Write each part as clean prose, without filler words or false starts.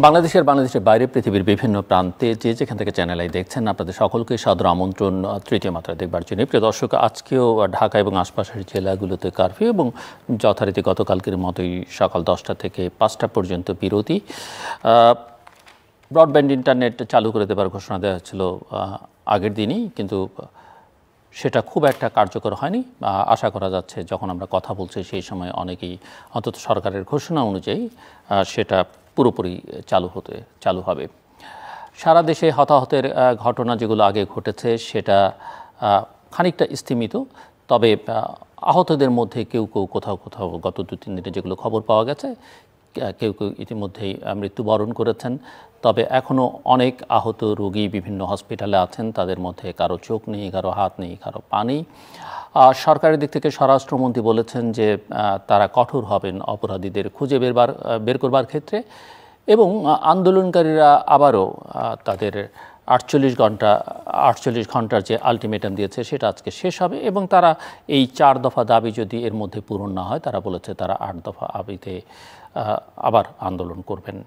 বাংলাদেশের বাইরে পৃথিবীর বিভিন্ন প্রান্তে যেখান থেকে চ্যানেল আই দেখছেন আপনাদের সকলকে সাদর আমন্ত্রণ তৃতীয় মাত্রা দেখবার জন্য। প্রিয় দর্শক, আজকেও ঢাকা এবং আশপাশের জেলাগুলোতে কারফিউ এবং যথারীতি গতকালকের মতোই সকাল 10টা থেকে 5টা পর্যন্ত বিরতি। ব্রডব্যান্ড ইন্টারনেট চালু করে দেবার ঘোষণা দেওয়া হচ্ছিল আগের দিনই, কিন্তু সেটা খুব একটা কার্যকর হয়নি। আশা করা যাচ্ছে যখন আমরা কথা বলছি সেই সময় অনেকেই অন্তত সরকারের ঘোষণা অনুযায়ী সেটা পুরোপুরি চালু হবে। সারা দেশে হতাহতের ঘটনা যেগুলো আগে ঘটেছে সেটা খানিকটা স্থিমিত, তবে আহতদের মধ্যে কেউ কোথাও গত 2-3 দিনে যেগুলো খবর পাওয়া গেছে কেউ ইতিমধ্যেই মৃত্যুবরণ করেছেন। তবে এখনও অনেক আহত রোগী বিভিন্ন হসপিটালে আছেন, তাদের মধ্যে কারো চোখ নেই, কারো হাত নেই, কারো পা নেই। সরকারের দিক থেকে স্বরাষ্ট্রমন্ত্রী বলেছেন যে তারা কঠোর হবেন অপরাধীদের খুঁজে বের করবার ক্ষেত্রে, এবং আন্দোলনকারীরা আবারও তাদের 48 ঘন্টার যে আলটিমেটাম দিয়েছে সেটা আজকে শেষ হবে, এবং তারা এই 4 দফা দাবি যদি এর মধ্যে পূরণ না হয় তারা বলেছে তারা 8 দফা দাবিতে আবার আন্দোলন করবেন।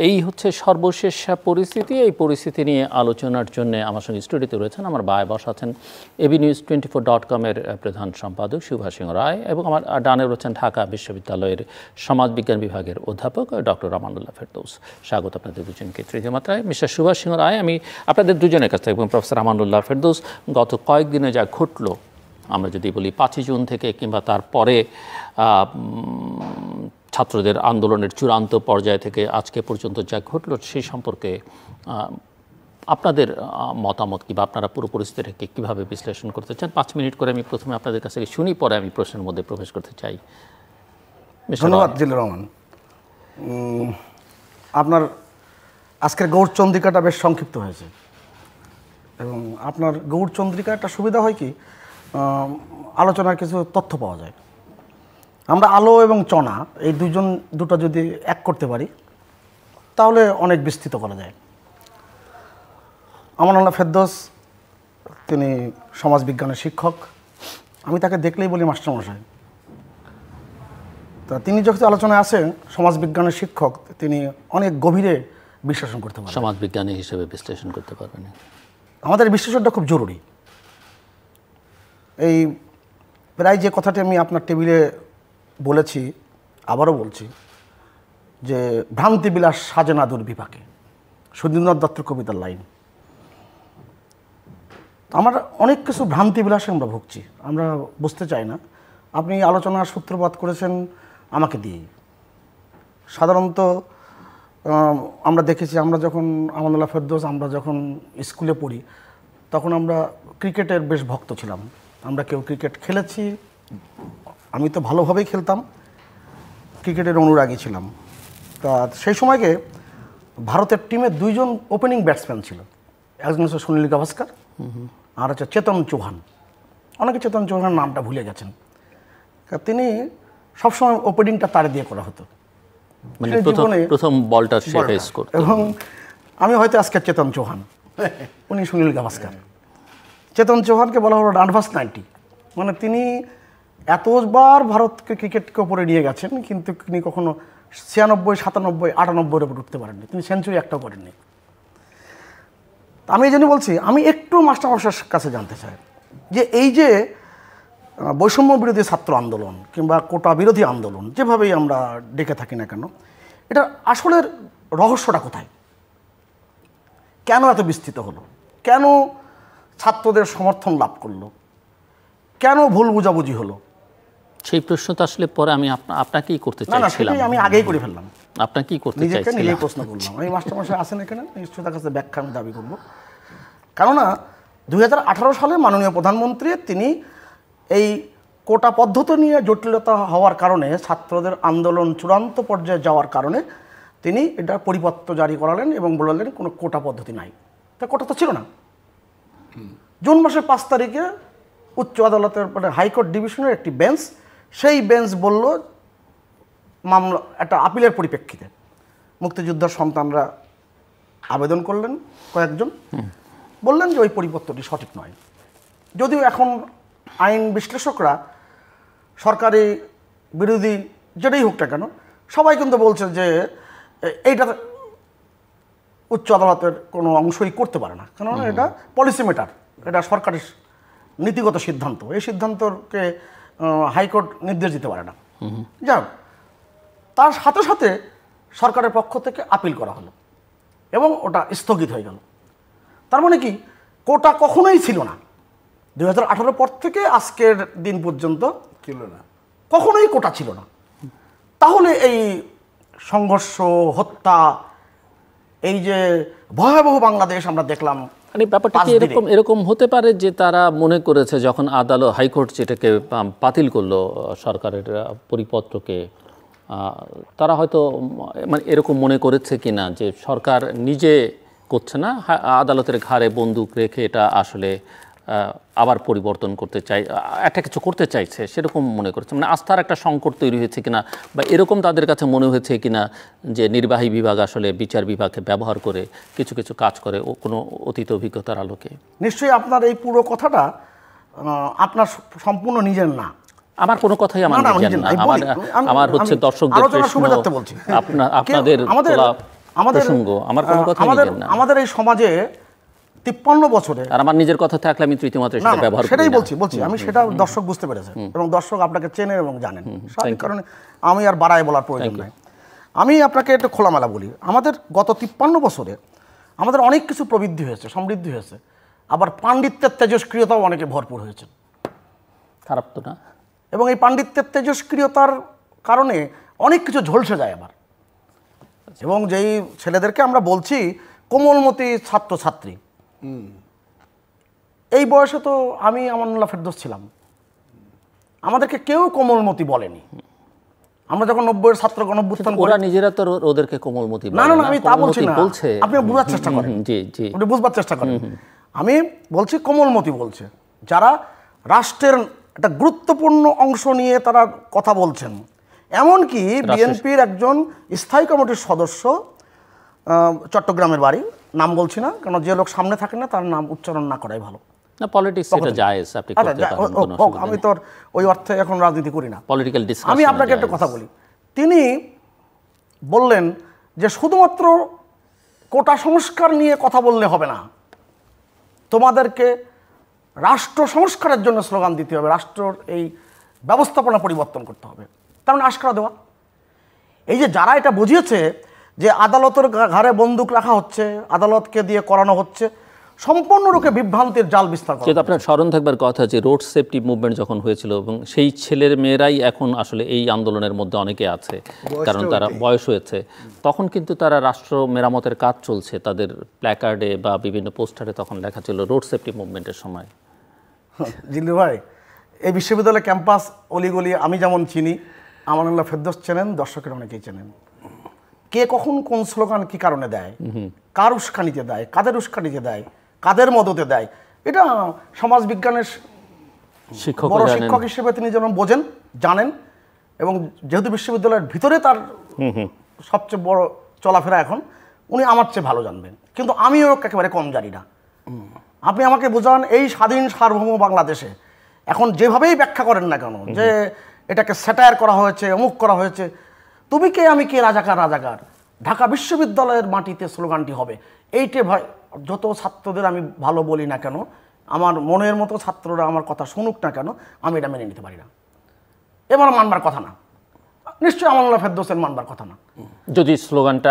এই হচ্ছে সর্বশেষ পরিস্থিতি। এই পরিস্থিতি নিয়ে আলোচনার জন্য আমার সঙ্গে স্টুডিওতে রয়েছেন আমার বায় বসা আছেন abnews24.com-এর প্রধান সম্পাদক সুভাষ সিংহ রায়, এবং আমার ডানে রয়েছেন ঢাকা বিশ্ববিদ্যালয়ের সমাজবিজ্ঞান বিভাগের অধ্যাপক ডক্টর আমানুল্লাহ ফেরদৌস। স্বাগত আপনাদের দুজনকে তৃতীয় মাত্রায়। মিস্টার সুভাষ সিংহ রায়, আমি আপনাদের দুজনের কাছ থেকে এবং প্রফেসর আমানুল্লাহ ফেরদৌস, গত কয়েকদিনে যা ঘটলো, আমরা যদি বলি 5ই জুন থেকে কিংবা তারপরে ছাত্রদের আন্দোলনের চূড়ান্ত পর্যায় থেকে আজকে পর্যন্ত যা ঘটল সেই সম্পর্কে আপনাদের মতামত কি, বা আপনারা পুরো পরিস্থিতিটাকে কীভাবে বিশ্লেষণ করতে চান? 5 মিনিট করে আমি প্রথমে আপনাদের কাছ থেকে শুনি, পরে আমি প্রশ্নের মধ্যে প্রবেশ করতে চাই। ধন্যবাদ জিল্লুর রহমান। আপনার আজকের গৌরচন্দ্রিকাটা বেশ সংক্ষিপ্ত হয়েছে, এবং আপনার গৌরচন্দ্রিকা একটা সুবিধা হয় কি, আলোচনার কিছু তথ্য পাওয়া যায়। আমরা আলো এবং চনা এই দুটো যদি এক করতে পারি তাহলে অনেক বিস্তৃত করা যায়। আমানুল্লাহ ফেরদৌস তিনি সমাজবিজ্ঞানের শিক্ষক, আমি তাকে দেখলেই বলি মাস্টারমশাই। তা তিনি যখন আলোচনায় আসেন সমাজবিজ্ঞানের শিক্ষক, তিনি অনেক গভীরে বিশ্লেষণ করতে পারেন, সমাজবিজ্ঞানী হিসেবে বিশ্লেষণ করতে পারবেন। আমাদের বিশ্লেষণটা খুব জরুরি। এই প্রায় যে কথাটি আমি আপনার টেবিলে বলেছি, আবারও বলছি, যে ভ্রান্তিবিলাস সাজে না দুর্বিপাকে, সুধীন্দ্রনাথ দত্তের কবিতার লাইন। আমার অনেক কিছু ভ্রান্তিবিলাসে আমরা ভুগছি, আমরা বুঝতে চাই না। আপনি আলোচনার সূত্রপাত করেছেন আমাকে দিয়েই। সাধারণত আমরা দেখেছি, আমরা যখন আমানুল্লাহ ফেরদৌস আমরা যখন স্কুলে পড়ি তখন আমরা ক্রিকেটের বেশ ভক্ত ছিলাম। আমরা কেউ ক্রিকেট খেলেছি, আমি তো ভালোভাবেই খেলতাম, ক্রিকেটের অনুরাগী ছিলাম। তা সেই সময়কে ভারতের টিমে 2জন ওপেনিং ব্যাটসম্যান ছিল, একজন হচ্ছে সুনীল গাভাস্কার আর হচ্ছে চেতন চৌহান। অনেকে চেতন চৌহানের নামটা ভুলে গেছেন। তিনি সবসময় ওপেনিংটা তারে দিয়ে করা হতো, মানে প্রথম বলটা সে ফেস করত। এবং আমি হয়তো আজকে চেতন চৌহান, উনি সুনীল গাভাস্কার। চেতন চৌহানকে বলা হলো ডানভাস 90, মানে তিনি এতবার ভারতকে ক্রিকেটকে ওপরে নিয়ে গেছেন, কিন্তু তিনি কখনো 96, 97, 98 উপরে উঠতে পারেননি। তিনি সেঞ্চুরি একটাও করেননি। আমি এই জন্য বলছি, আমি একটু মাস্টারমশাইয়ের কাছে জানতে চাই যে এই যে বৈষম্য বিরোধী ছাত্র আন্দোলন কিংবা কোটা বিরোধী আন্দোলন, যেভাবেই আমরা ডেকে থাকি না কেন, এটা আসলের রহস্যটা কোথায়? কেন এত বিস্তৃত হলো? কেন ছাত্রদের সমর্থন লাভ করলো? কেন ভুল বুঝাবুঝি হলো? সেই প্রশ্ন তো আসলে পরে আমি আপনাকেই করতে চাইছিলাম। আমি আগেই করে ফেললাম। আপনাকে কি করতে চাইছিলাম? নিজেই প্রশ্ন করলাম। আমি মাস্টারমশাই আছেন এখানে, নিশ্চয়ই তার কাছে ব্যাখ্যা আমি দাবি করবো। কেননা 2018 সালে মাননীয় প্রধানমন্ত্রী তিনি এই কোটা পদ্ধতি নিয়ে জটিলতা হওয়ার কারণে, ছাত্রদের আন্দোলন চূড়ান্ত পর্যায়ে যাওয়ার কারণে তিনি এটা পরিপত্র জারি করালেন এবং বললেন কোনো কোটা পদ্ধতি নাই। তা কোটা তো ছিল না। জুন মাসের 5 তারিখে উচ্চ আদালতের মানে হাইকোর্ট ডিভিশনের একটি বেঞ্চ, সেই বেঞ্চ বলল, মামলা একটা আপিলের পরিপ্রেক্ষিতে মুক্তিযোদ্ধার সন্তানরা আবেদন করলেন, কয়েকজন বললেন যে ওই পরিপত্রটি সঠিক নয়। যদিও এখন আইন বিশ্লেষকরা, সরকারি বিরোধী যেটাই হোক না কেন, সবাই কিন্তু বলছে যে এইটা উচ্চ আদালতের কোনো অংশই করতে পারে না, কেননা এটা পলিসি ম্যাটার, এটা সরকারের নীতিগত সিদ্ধান্ত। এই সিদ্ধান্তকে হাইকোর্ট নির্দেশ দিতে পারে না। যাক, তার সাথে সাথে সরকারের পক্ষ থেকে আপিল করা হলো এবং ওটা স্থগিত হয়ে গেল। তার মানে কি, কোটা কখনোই ছিল না 2018 পর থেকে আজকের দিন পর্যন্ত ছিল না, কখনোই কোটা ছিল না। তাহলে এই সংঘর্ষ, হত্যা, এই যে ভয়াবহ বাংলাদেশ আমরা দেখলাম, মানে ব্যাপারটা কি এরকম হতে পারে যে তারা মনে করেছে যখন আদালত হাইকোর্ট যেটাকে বাতিল করলো সরকারের পরিপত্রকে, তারা হয়তো মানে এরকম মনে করেছে কিনা যে সরকার নিজে করছে না, আদালতের ঘাড়ে বন্দুক রেখে এটা আসলে আবার পরিবর্তন করতে চাই, একটা কিছু করতে চাইছে, সেরকম মনে করছে। মানে আস্থার একটা সংকট তৈরি হয়েছে কিনা, বা এরকম তাদের কাছে মনে হয়েছে কিনা যে নির্বাহী বিভাগ আসলে বিচার বিভাগকে ব্যবহার করে কিছু কিছু কাজ করে ও কোনো অতীত অভিজ্ঞতার আলোকে। নিশ্চয়ই আপনার এই পুরো কথাটা আপনার সম্পূর্ণ নিজের না, আমার কোনো কথাই আমার নিজের না, আমার হচ্ছে দর্শকদের প্রশ্ন, আপনাদের প্রসঙ্গ, আমার কোনো কথাই নিজের না। আমাদের এই সমাজে 53 বছরে, আর আমার নিজের কথা থাকলে আমি তৃতীয়মাত্র সেটা ব্যবহার করি, সেটাই বলছি আমি, সেটা দর্শক বুঝতে পেরেছে এবং দর্শক আপনাকে চেনে এবং জানেন, সেই কারণে আমি আর বাড়ায় বলার প্রয়োজন নাই। আমি আপনাকে একটু খোলামেলা বলি, আমাদের গত 53 বছরে আমাদের অনেক কিছু প্রবৃদ্ধি হয়েছে, সমৃদ্ধি হয়েছে, আবার পাণ্ডিত্যের তেজস্ক্রিয়তাও অনেকে ভরপুর হয়েছে। খারাপ তো না। এবং এই পাণ্ডিত্যের তেজস্ক্রিয়তার কারণে অনেক কিছু ঝলসে যায় আবার। এবং যেই ছেলেদেরকে আমরা বলছি কোমলমতি ছাত্রছাত্রী, এই বয়সে তো আমি আমানুল্লাহ ফেরদৌস ছিলাম, আমাদেরকে কেউ কোমলমতি বলেনি। আমরা যখন 90-এর ছাত্র গণঅভ্যুত্থান, ওরা নিজেরা তো ওদেরকে কোমলমতি বলে না, আমি তা বলছি না, আপনি বুঝার চেষ্টা করেন, আপনি বুঝবার চেষ্টা করেন। আমি বলছি কোমলমতি বলছে যারা রাষ্ট্রের একটা গুরুত্বপূর্ণ অংশ নিয়ে তারা কথা বলছেন। এমনকি বিএনপির একজন স্থায়ী কমিটির সদস্য, চট্টগ্রামের বাড়ি, নাম বলছি না কারণ যে লোক সামনে থাকে না তার নাম উচ্চারণ না করাই ভালো। না, পলিটিক্স এটা জায়েজ, আপনি করতে পারেন, আমি তো ওই অর্থে এখন রাজনীতি করি না, পলিটিক্যাল ডিসকাশন। আমি আপনাকে একটা কথা বলি, তিনি বললেন যে শুধুমাত্র কোটা সংস্কার নিয়ে কথা বললে হবে না, তোমাদেরকে রাষ্ট্র সংস্কারের জন্য স্লোগান দিতে হবে, রাষ্ট্রের এই ব্যবস্থাপনা পরিবর্তন করতে হবে। তার মানে আশকারা দেওয়া। এই যে যারা এটা বুঝিয়েছে যে আদালতের ঘাড়ে বন্দুক রাখা হচ্ছে, আদালতকে দিয়ে করানো হচ্ছে, সম্পূর্ণরূপে বিভ্রান্তির জাল বিস্তার করে। যেটা আপনার স্মরণ থাকবার কথা যে রোড সেফটি মুভমেন্ট যখন হয়েছিল, এবং সেই ছেলের মেয়েরাই এখন আসলে এই আন্দোলনের মধ্যে অনেকে আছে, কারণ তারা বয়স হয়েছে, তখন কিন্তু তারা রাষ্ট্র মেরামতের কাজ চলছে, তাদের প্ল্যাকার্ডে বা বিভিন্ন পোস্টারে তখন লেখা ছিল রোড সেফটি মুভমেন্টের সময়। জিল্লু ভাই, এই বিশ্ববিদ্যালয় ক্যাম্পাস অলিগলি আমি যেমন চিনি, আমানুল্লাহ ফেরদৌস চেনেন, দর্শকের অনেকেই চেনেন। কে কখন কোন স্লোগান কি কারণে দেয়, কার উস্কানিতে দেয়, কাদের উস্কানিতে দেয়, কাদের মদতে দেয়, এটা সমাজ বিজ্ঞানের বড় শিক্ষক হিসেবে তিনি যেমন বোঝেন, জানেন, এবং যেহেতু বিশ্ববিদ্যালয়ের ভিতরে তার সবচেয়ে বড় চলাফেরা এখন, উনি আমার চেয়ে ভালো জানবেন। কিন্তু আমিও একেবারে কম জানি না। আপনি আমাকে বোঝান, এই স্বাধীন সার্বভৌম বাংলাদেশে এখন যেভাবেই ব্যাখ্যা করেন না কেন, যে এটাকে স্যাটায়ার করা হয়েছে, অমুক করা হয়েছে, তুমি কে আমি কে, রাজাকার রাজাকার, ঢাকা বিশ্ববিদ্যালয়ের মাটিতে স্লোগানটি হবে, এইটে ভাই যত ছাত্রদের আমি ভালো বলি না কেন, আমার মনের মতো ছাত্ররা আমার কথা শুনুক না কেন, আমি এটা মেনে নিতে পারি না। এবার মানবার কথা না, নিশ্চয়ই আমানুল্লাহ ফেরদৌসের মানবার কথা না। যদি স্লোগানটা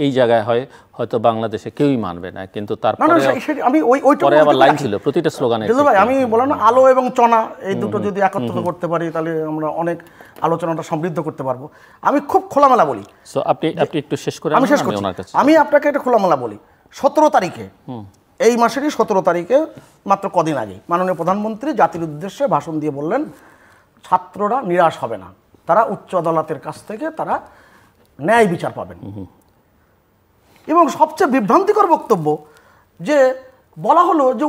এই জায়গায় হয়, হয়তো বাংলাদেশে কেউই মানবে না, কিন্তু তারপরে আমি পরে আবার লাইন ছিল প্রতিটা স্লোগানে। ভাই আমি বললাম না, আলো এবং চনা এই দুটো যদি একত্রিত করতে পারি তাহলে আমরা অনেক আলোচনাটা সমৃদ্ধ করতে পারবো। আমি খুব খোলামেলা বলি। সো আপনি একটু শেষ করে, আমি শেষ করছি। আমি আপনাকে একটা খোলামেলা বলি, 17 তারিখে, এই মাসেরই 17 তারিখে, মাত্র কদিন আগে মাননীয় প্রধানমন্ত্রী জাতির উদ্দেশ্যে ভাষণ দিয়ে বললেন, ছাত্ররা নিরাশ হবে না, তারা উচ্চ আদালতের কাছ থেকে তারা ন্যায় বিচার পাবেন। এবং সবচেয়ে বিভ্রান্তিকর বক্তব্য যে বলা হলো যে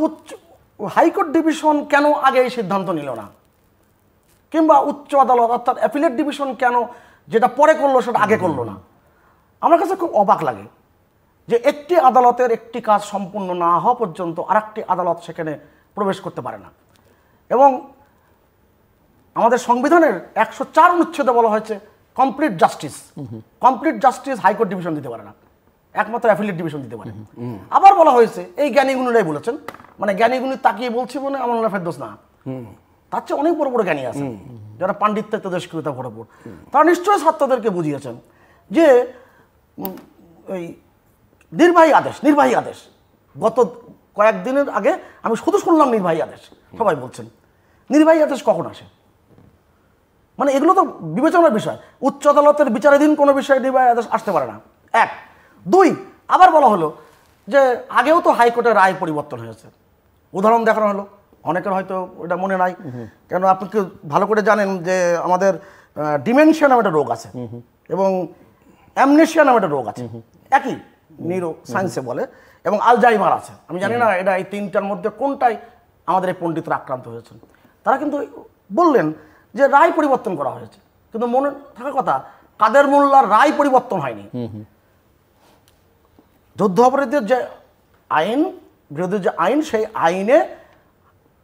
হাইকোর্ট ডিভিশন কেন আগে এই সিদ্ধান্ত নিল না, কিংবা উচ্চ আদালত অর্থাৎ অ্যাপিলেট ডিভিশন কেন যেটা পরে করলো সেটা আগে করলো না। আমার কাছে খুব অবাক লাগে যে একটি আদালতের একটি কাজ সম্পূর্ণ না হওয়া পর্যন্ত আরেকটি আদালত সেখানে প্রবেশ করতে পারে না। এবং আমাদের সংবিধানের 104 অনুচ্ছেদে বলা হয়েছে complete justice, complete justice high court division দিতে পারে না। একমাত্র অ্যাফিলিয়েট ডিভিশন দিতে পারে। আবার বলা হয়েছে এই জ্ঞানীগুণীরাই বলেছেন, মানে জ্ঞানীগুণী তাকিয়ে বলছি মানে আমানুল্লাহ ফেরদৌস না, তার চেয়ে অনেক বড় বড় জ্ঞানী আছে যারা পাণ্ডিত্যের দেশকৃতা ভরপুর। তারা নিশ্চয়ই ছাত্রদেরকে বুঝিয়েছেন যে ওই নির্বাহী আদেশ গত কয়েকদিনের আগে আমি শুধু শুনলাম নির্বাহী আদেশ, সবাই বলছেন নির্বাহী আদেশ কখন আসে, মানে এগুলো তো বিবেচনার বিষয়। উচ্চ আদালতের বিচারাধীন কোনো বিষয়ে নির্বাহী আদেশ আসতে পারে না, 1। 2, আবার বলা হলো যে আগেও তো হাইকোর্টের রায় পরিবর্তন হয়েছে, উদাহরণ দেখানো হলো, অনেকের হয়তো এটা মনে নাই, কেন আপনি কি ভালো করে জানেন যে আমাদের ডিমেনশিয়া নামে একটা রোগ আছে এবং অ্যামনেশিয়া নামে একটা রোগ আছে, একই নিউরো সায়েন্সে বলে, এবং আলজাইমার আছে। আমি জানি না এটা এই তিনটার মধ্যে কোনটাই আমাদের এই পণ্ডিতরা আক্রান্ত হয়েছেন। তারা কিন্তু বললেন যে রায় পরিবর্তন করা হয়েছে, কিন্তু মনে থাকার কথা কাদের মোল্লার রায় পরিবর্তন হয়নি। যুদ্ধ অপরাধীদের যে আইন, বিরোধী যে আইন, সেই আইনে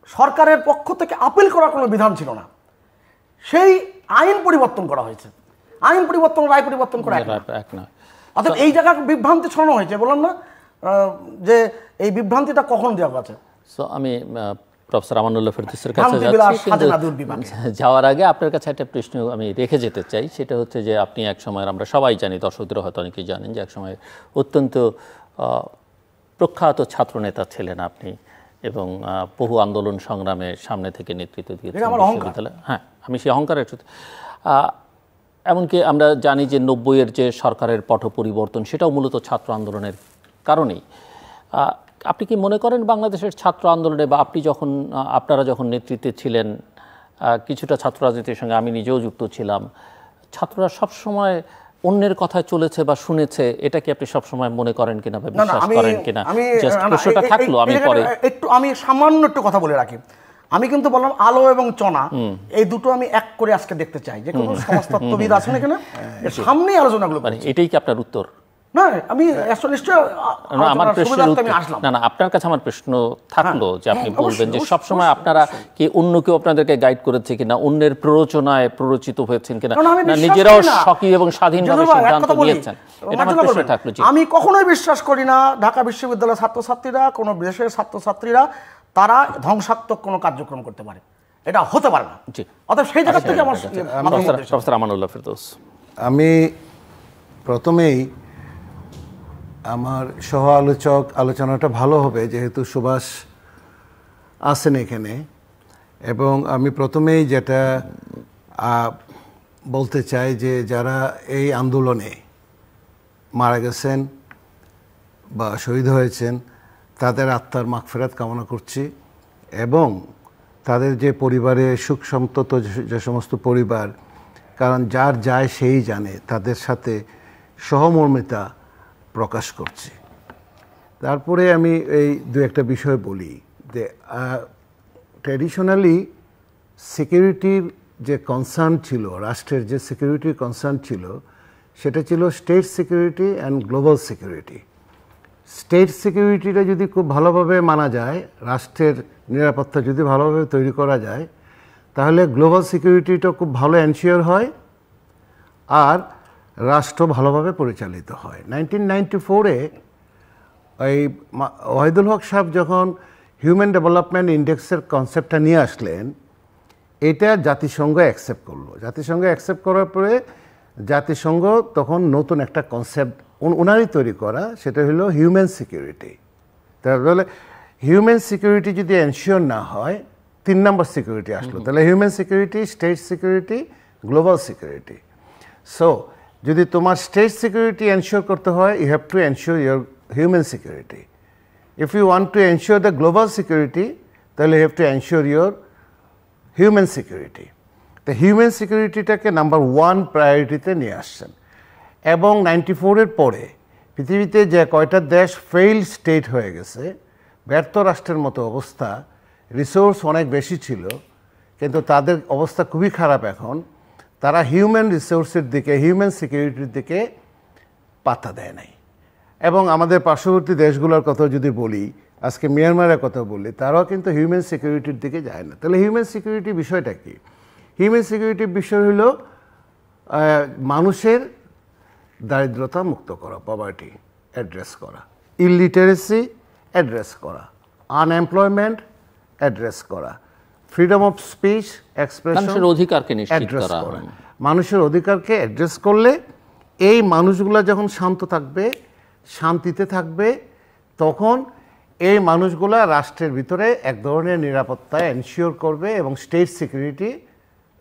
সরকারের পক্ষ থেকে আপিল করার কোনো বিধান ছিল না, সেই আইন পরিবর্তন করা হয়েছে। আইন পরিবর্তন রায় পরিবর্তন করা এক না। অর্থাৎ এই জায়গায় বিভ্রান্তি ছড়ানো হয়েছে, বললাম না যে এই বিভ্রান্তিটা কখন দেওয়া আছে। সো আমি প্রফেসর আমানুল্লাহ ফেরদৌসের কাছে যাওয়ার আগে আপনার কাছে একটা প্রশ্ন আমি রেখে যেতে চাই, সেটা হচ্ছে যে আপনি এক সময়, আমরা সবাই জানি, দর্শকদেরও হয়তো অনেকেই জানেন, যে এক সময় অত্যন্ত প্রখ্যাত ছাত্রনেতা ছিলেন আপনি, এবং বহু আন্দোলন সংগ্রামে সামনে থেকে নেতৃত্ব দিয়েছেন বিশ্ববিদ্যালয়ে। হ্যাঁ, আমি সেই অহংকারের সাথে, এমনকি আমরা জানি যে 90-এর যে সরকারের পট পরিবর্তন, সেটাও মূলত ছাত্র আন্দোলনের কারণেই। আপনি কি মনে করেন বাংলাদেশের ছাত্র আন্দোলনে, বা আপনি যখন, আপনারা যখন নেতৃত্বে ছিলেন, কিছুটা ছাত্র রাজনীতির সঙ্গে আমি নিজেও যুক্ত ছিলাম, ছাত্ররা সবসময় অন্যের কথায় চলেছে বা শুনেছে, এটা কি আপনি সবসময় মনে করেন কিনা বা বিশ্বাস করেন কিনা? প্রশ্নটা থাকলো, আমি পরে আমি সামান্য একটু কথা বলে রাখি। আমি কিন্তু বললাম আলো এবং চনা, এই দুটো আমি এক করে আজকে দেখতে চাই। যে কোনো সমাজতত্ত্ববিদ আছেন এখানে, সামনেই আলোচনাগুলো, এটাই কি আপনার উত্তর? না, আমি আমার প্রশ্ন, না না, আপনার কাছে আমার প্রশ্ন থাকলো যে আপনি বলবেন যে সবসময় আপনারা কি অন্য কেউ আপনাদেরকে গাইড করেছে কিনা, অন্যের প্ররোচনায় প্ররোচিত হয়েছেন কিনা, না নিজেরাও সক্রিয় এবং স্বাধীনভাবে সিদ্ধান্ত নিয়েছেন? এটা আমার প্রশ্ন থাকলো। আমি কখনোই বিশ্বাস করি না ঢাকা বিশ্ববিদ্যালয়ের ছাত্রছাত্রীরা, কোনো দেশের ছাত্রছাত্রীরা তারা ধ্বংসাত্মক কোনো কার্যক্রম করতে পারে, এটা হতে পারে না। অর্থাৎ সেই জায়গা থেকে আমার প্রফেসর আমানুল্লাহ ফেরদৌস, আমি প্রথমেই আমার সহ আলোচনাটা ভালো হবে যেহেতু সুভাষ আছেন এখানে, এবং আমি প্রথমেই যেটা বলতে চাই যে যারা এই আন্দোলনে মারা গেছেন বা শহীদ হয়েছেন তাদের আত্মার মাগফিরাত কামনা করছি, এবং তাদের যে পরিবারে সুখ সন্তত যে সমস্ত পরিবার, কারণ যার যায় সেই জানে, তাদের সাথে সহমর্মিতা প্রকাশ করছি। তারপরে আমি এই দু একটা বিষয় বলি যে ট্র্যাডিশনালি সিকিউরিটির যে কনসার্ন ছিল, রাষ্ট্রের যে সিকিউরিটির কনসার্ন ছিল, সেটা ছিল state security and global security. State সিকিউরিটিটা যদি খুব ভালোভাবে মানা যায়, রাষ্ট্রের নিরাপত্তা যদি ভালোভাবে তৈরি করা যায়, তাহলে গ্লোবাল সিকিউরিটিটা খুব ভালো এনশিওর হয় আর রাষ্ট্র ভালোভাবে পরিচালিত হয়। 1994-এ ওই ওয়াহিদুল হক সাহেব যখন হিউম্যান ডেভেলপমেন্ট ইন্ডেক্সের কনসেপ্টটা নিয়ে আসলেন, এটা জাতিসংঘ অ্যাকসেপ্ট করলো। জাতিসংঘ অ্যাকসেপ্ট করার পরে জাতিসংঘ তখন নতুন একটা কনসেপ্ট ওনারই তৈরি করা, সেটা হলো হিউম্যান সিকিউরিটি। তাহলে হিউম্যান সিকিউরিটি যদি এনশিওর না হয়, 3 নম্বর সিকিউরিটি আসলো। তাহলে human security, state security, global security. So যদি তোমার স্টেট সিকিউরিটি এনশিওর করতে হয়, you have to ensure your human security. If you want to ensure the global security, তাহলে you have to ensure your human security. তো human সিকিউরিটিটাকে number 1 প্রায়োরিটিতে নিয়ে আসছেন। এবং 94-এর পরে পৃথিবীতে যে কয়টা দেশ ফেইল্ড স্টেট হয়ে গেছে, ব্যর্থ রাষ্ট্রের মতো অবস্থা, রিসোর্স অনেক বেশি ছিল কিন্তু তাদের অবস্থা খুবই খারাপ এখন, তারা হিউম্যান রিসোর্সের দিকে, হিউম্যান সিকিউরিটির দিকে পাত্তা দেয় নাই। এবং আমাদের পার্শ্ববর্তী দেশগুলোর কথা যদি বলি, আজকে মিয়ানমারের কথা বলি, তারাও কিন্তু হিউম্যান সিকিউরিটির দিকে যায় না। তাহলে হিউম্যান সিকিউরিটি বিষয়টা কি? হিউম্যান সিকিউরিটির বিষয় হলো মানুষের দারিদ্রতা মুক্ত করা, পভার্টি। অ্যাড্রেস করা, ইলিটারেসি অ্যাড্রেস করা, আনএমপ্লয়মেন্ট অ্যাড্রেস করা, ফ্রিডম অফ স্পিচ এক্সপ্রেশন মানুষের অধিকারকে নিশ্চিত অ্যাড্রেস করা। করা। মানুষের অধিকারকে অ্যাড্রেস করলে এই মানুষগুলো যখন শান্ত থাকবে, শান্তিতে থাকবে, তখন এই মানুষগুলা রাষ্ট্রের ভিতরে এক ধরনের নিরাপত্তা এনশিওর করবে এবং স্টেট সিকিউরিটি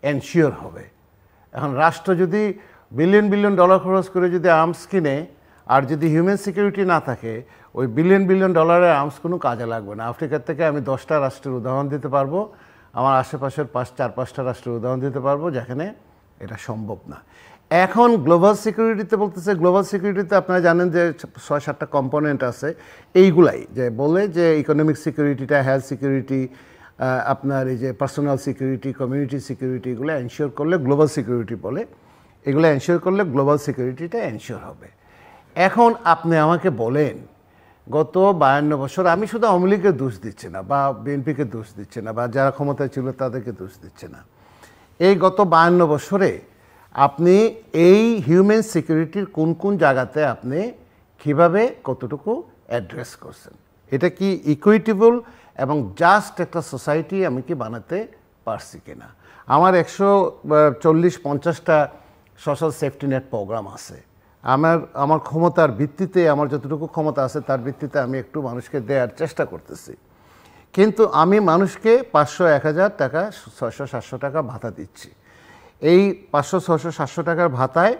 এনশিওর হবে। এখন রাষ্ট্র যদি বিলিয়ন বিলিয়ন ডলার খরচ করে যদি আর্মস কিনে, আর যদি হিউম্যান সিকিউরিটি না থাকে, ওই বিলিয়ন বিলিয়ন ডলারের আর্মস কোনো কাজে লাগবে না। আফ্রিকার থেকে আমি 10টা রাষ্ট্রের উদাহরণ দিতে পারবো, আমার আশেপাশের 4-5টা রাষ্ট্রের উদাহরণ দিতে পারবো যেখানে এটা সম্ভব না। এখন গ্লোবাল সিকিউরিটিতে বলতেছে, গ্লোবাল সিকিউরিটিতে আপনারা জানেন যে 6-7টা কম্পোনেন্ট আছে। এইগুলাই যে বলে যে ইকোনমিক সিকিউরিটিটা, হেলথ সিকিউরিটি, আপনার এই যে পার্সোনাল সিকিউরিটি, কমিউনিটি সিকিউরিটি, এগুলো এনশিওর করলে গ্লোবাল সিকিউরিটি বলে। এগুলো এনশিওর করলে গ্লোবাল সিকিউরিটিটা এনশিওর হবে। এখন আপনি আমাকে বলেন, গত 52 বছর, আমি শুধু আওয়ামী লীগের দোষ দিচ্ছি না, বা বিএনপিকে দোষ দিচ্ছে না, বা যারা ক্ষমতায় ছিল তাদেরকে দোষ দিচ্ছে না, এই গত 52 বছরে আপনি এই হিউম্যান সিকিউরিটির কোন কোন জায়গাতে আপনি কীভাবে কতটুকু অ্যাড্রেস করছেন, এটা কি ইকুইটেবল এবং জাস্ট একটা সোসাইটি আমি কি বানাতে পারছি কিনা। আমার 140-50টা সোশ্যাল সেফটি নেট প্রোগ্রাম আছে। আমার ক্ষমতার ভিত্তিতে, আমার যতটুকু ক্ষমতা আছে তার ভিত্তিতে আমি একটু মানুষকে দেওয়ার চেষ্টা করতেছি। কিন্তু আমি মানুষকে 500-1000 টাকা, 600-700 টাকা ভাতা দিচ্ছি। এই 500-600-700 টাকার ভাতায়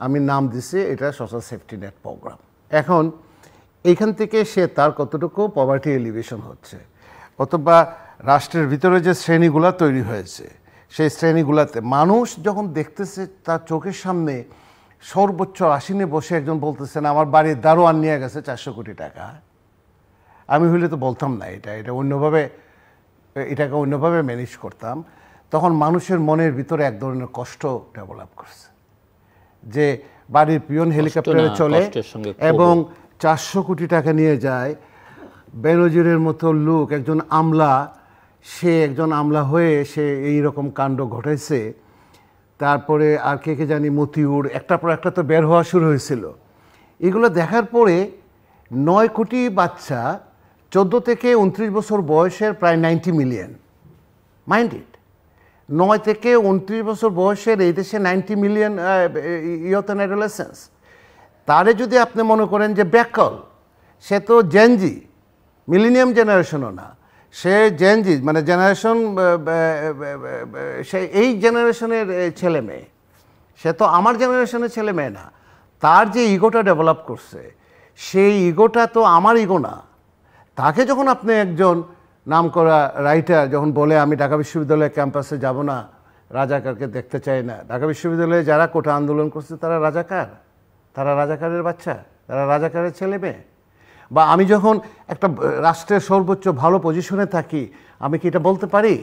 আমি নাম দিছি এটা সোশ্যাল সেফটি নেট প্রোগ্রাম। এখন এইখান থেকে সে তার কতটুকু পভার্টি এলিভেশন হচ্ছে, অথবা রাষ্ট্রের ভিতরে যে শ্রেণীগুলা তৈরি হয়েছে, সেই শ্রেণীগুলাতে মানুষ যখন দেখতেছে তার চোখের সামনে সর্বোচ্চ আসীনে বসে একজন বলতেছেন আমার বাড়ির দারোয়ান নিয়ে গেছে 400 কোটি টাকা, আমি হইলে তো বলতাম না, এটাকে অন্যভাবে ম্যানেজ করতাম। তখন মানুষের মনের ভিতরে এক ধরনের কষ্ট ডেভেলপ করছে যে বাড়ির পিয়ন হেলিকপ্টারে চলে এবং 400 কোটি টাকা নিয়ে যায়। বেনজিরের মতো লোক, একজন আমলা, সে একজন আমলা হয়ে সে এইরকম কাণ্ড ঘটাইছে। তারপরে আর কে জানি মতিউর, একটার পর একটা তো বের হওয়া শুরু হয়েছিল। এগুলো দেখার পরে 9 কোটি বাচ্চা, 14 থেকে 29 বছর বয়সের প্রায় 90 মিলিয়ন, মাইন্ড ইট, 9 থেকে 29 বছর বয়সের এই দেশে 90 মিলিয়ন ইয়থ অ্যান্ড অ্যাডোলেসেন্স, তারে যদি আপনি মনে করেন যে ব্যাকল, সে তো জেনজি, মিলেনিয়াম জেনারেশনও না, সে জেনজি মানে জেনারেশন, সে এই জেনারেশনের ছেলে মেয়ে, সে তো আমার জেনারেশনের ছেলে মেয়ে না। তার যে ইগোটা ডেভেলপ করছে, সেই ইগোটা তো আমার ইগো না। তাকে যখন আপনি একজন নাম করা রাইটার যখন বলে আমি ঢাকা বিশ্ববিদ্যালয়ের ক্যাম্পাসে যাব না, রাজাকারকে দেখতে চাই না, ঢাকা বিশ্ববিদ্যালয়ে যারা কোটা আন্দোলন করছে তারা রাজাকার, তারা রাজাকারের বাচ্চা, তারা রাজাকারের ছেলে মেয়ে। বা আমি যখন একটা রাষ্ট্রের সর্বোচ্চ ভালো পজিশনে থাকি, আমি কি এটা বলতে পারি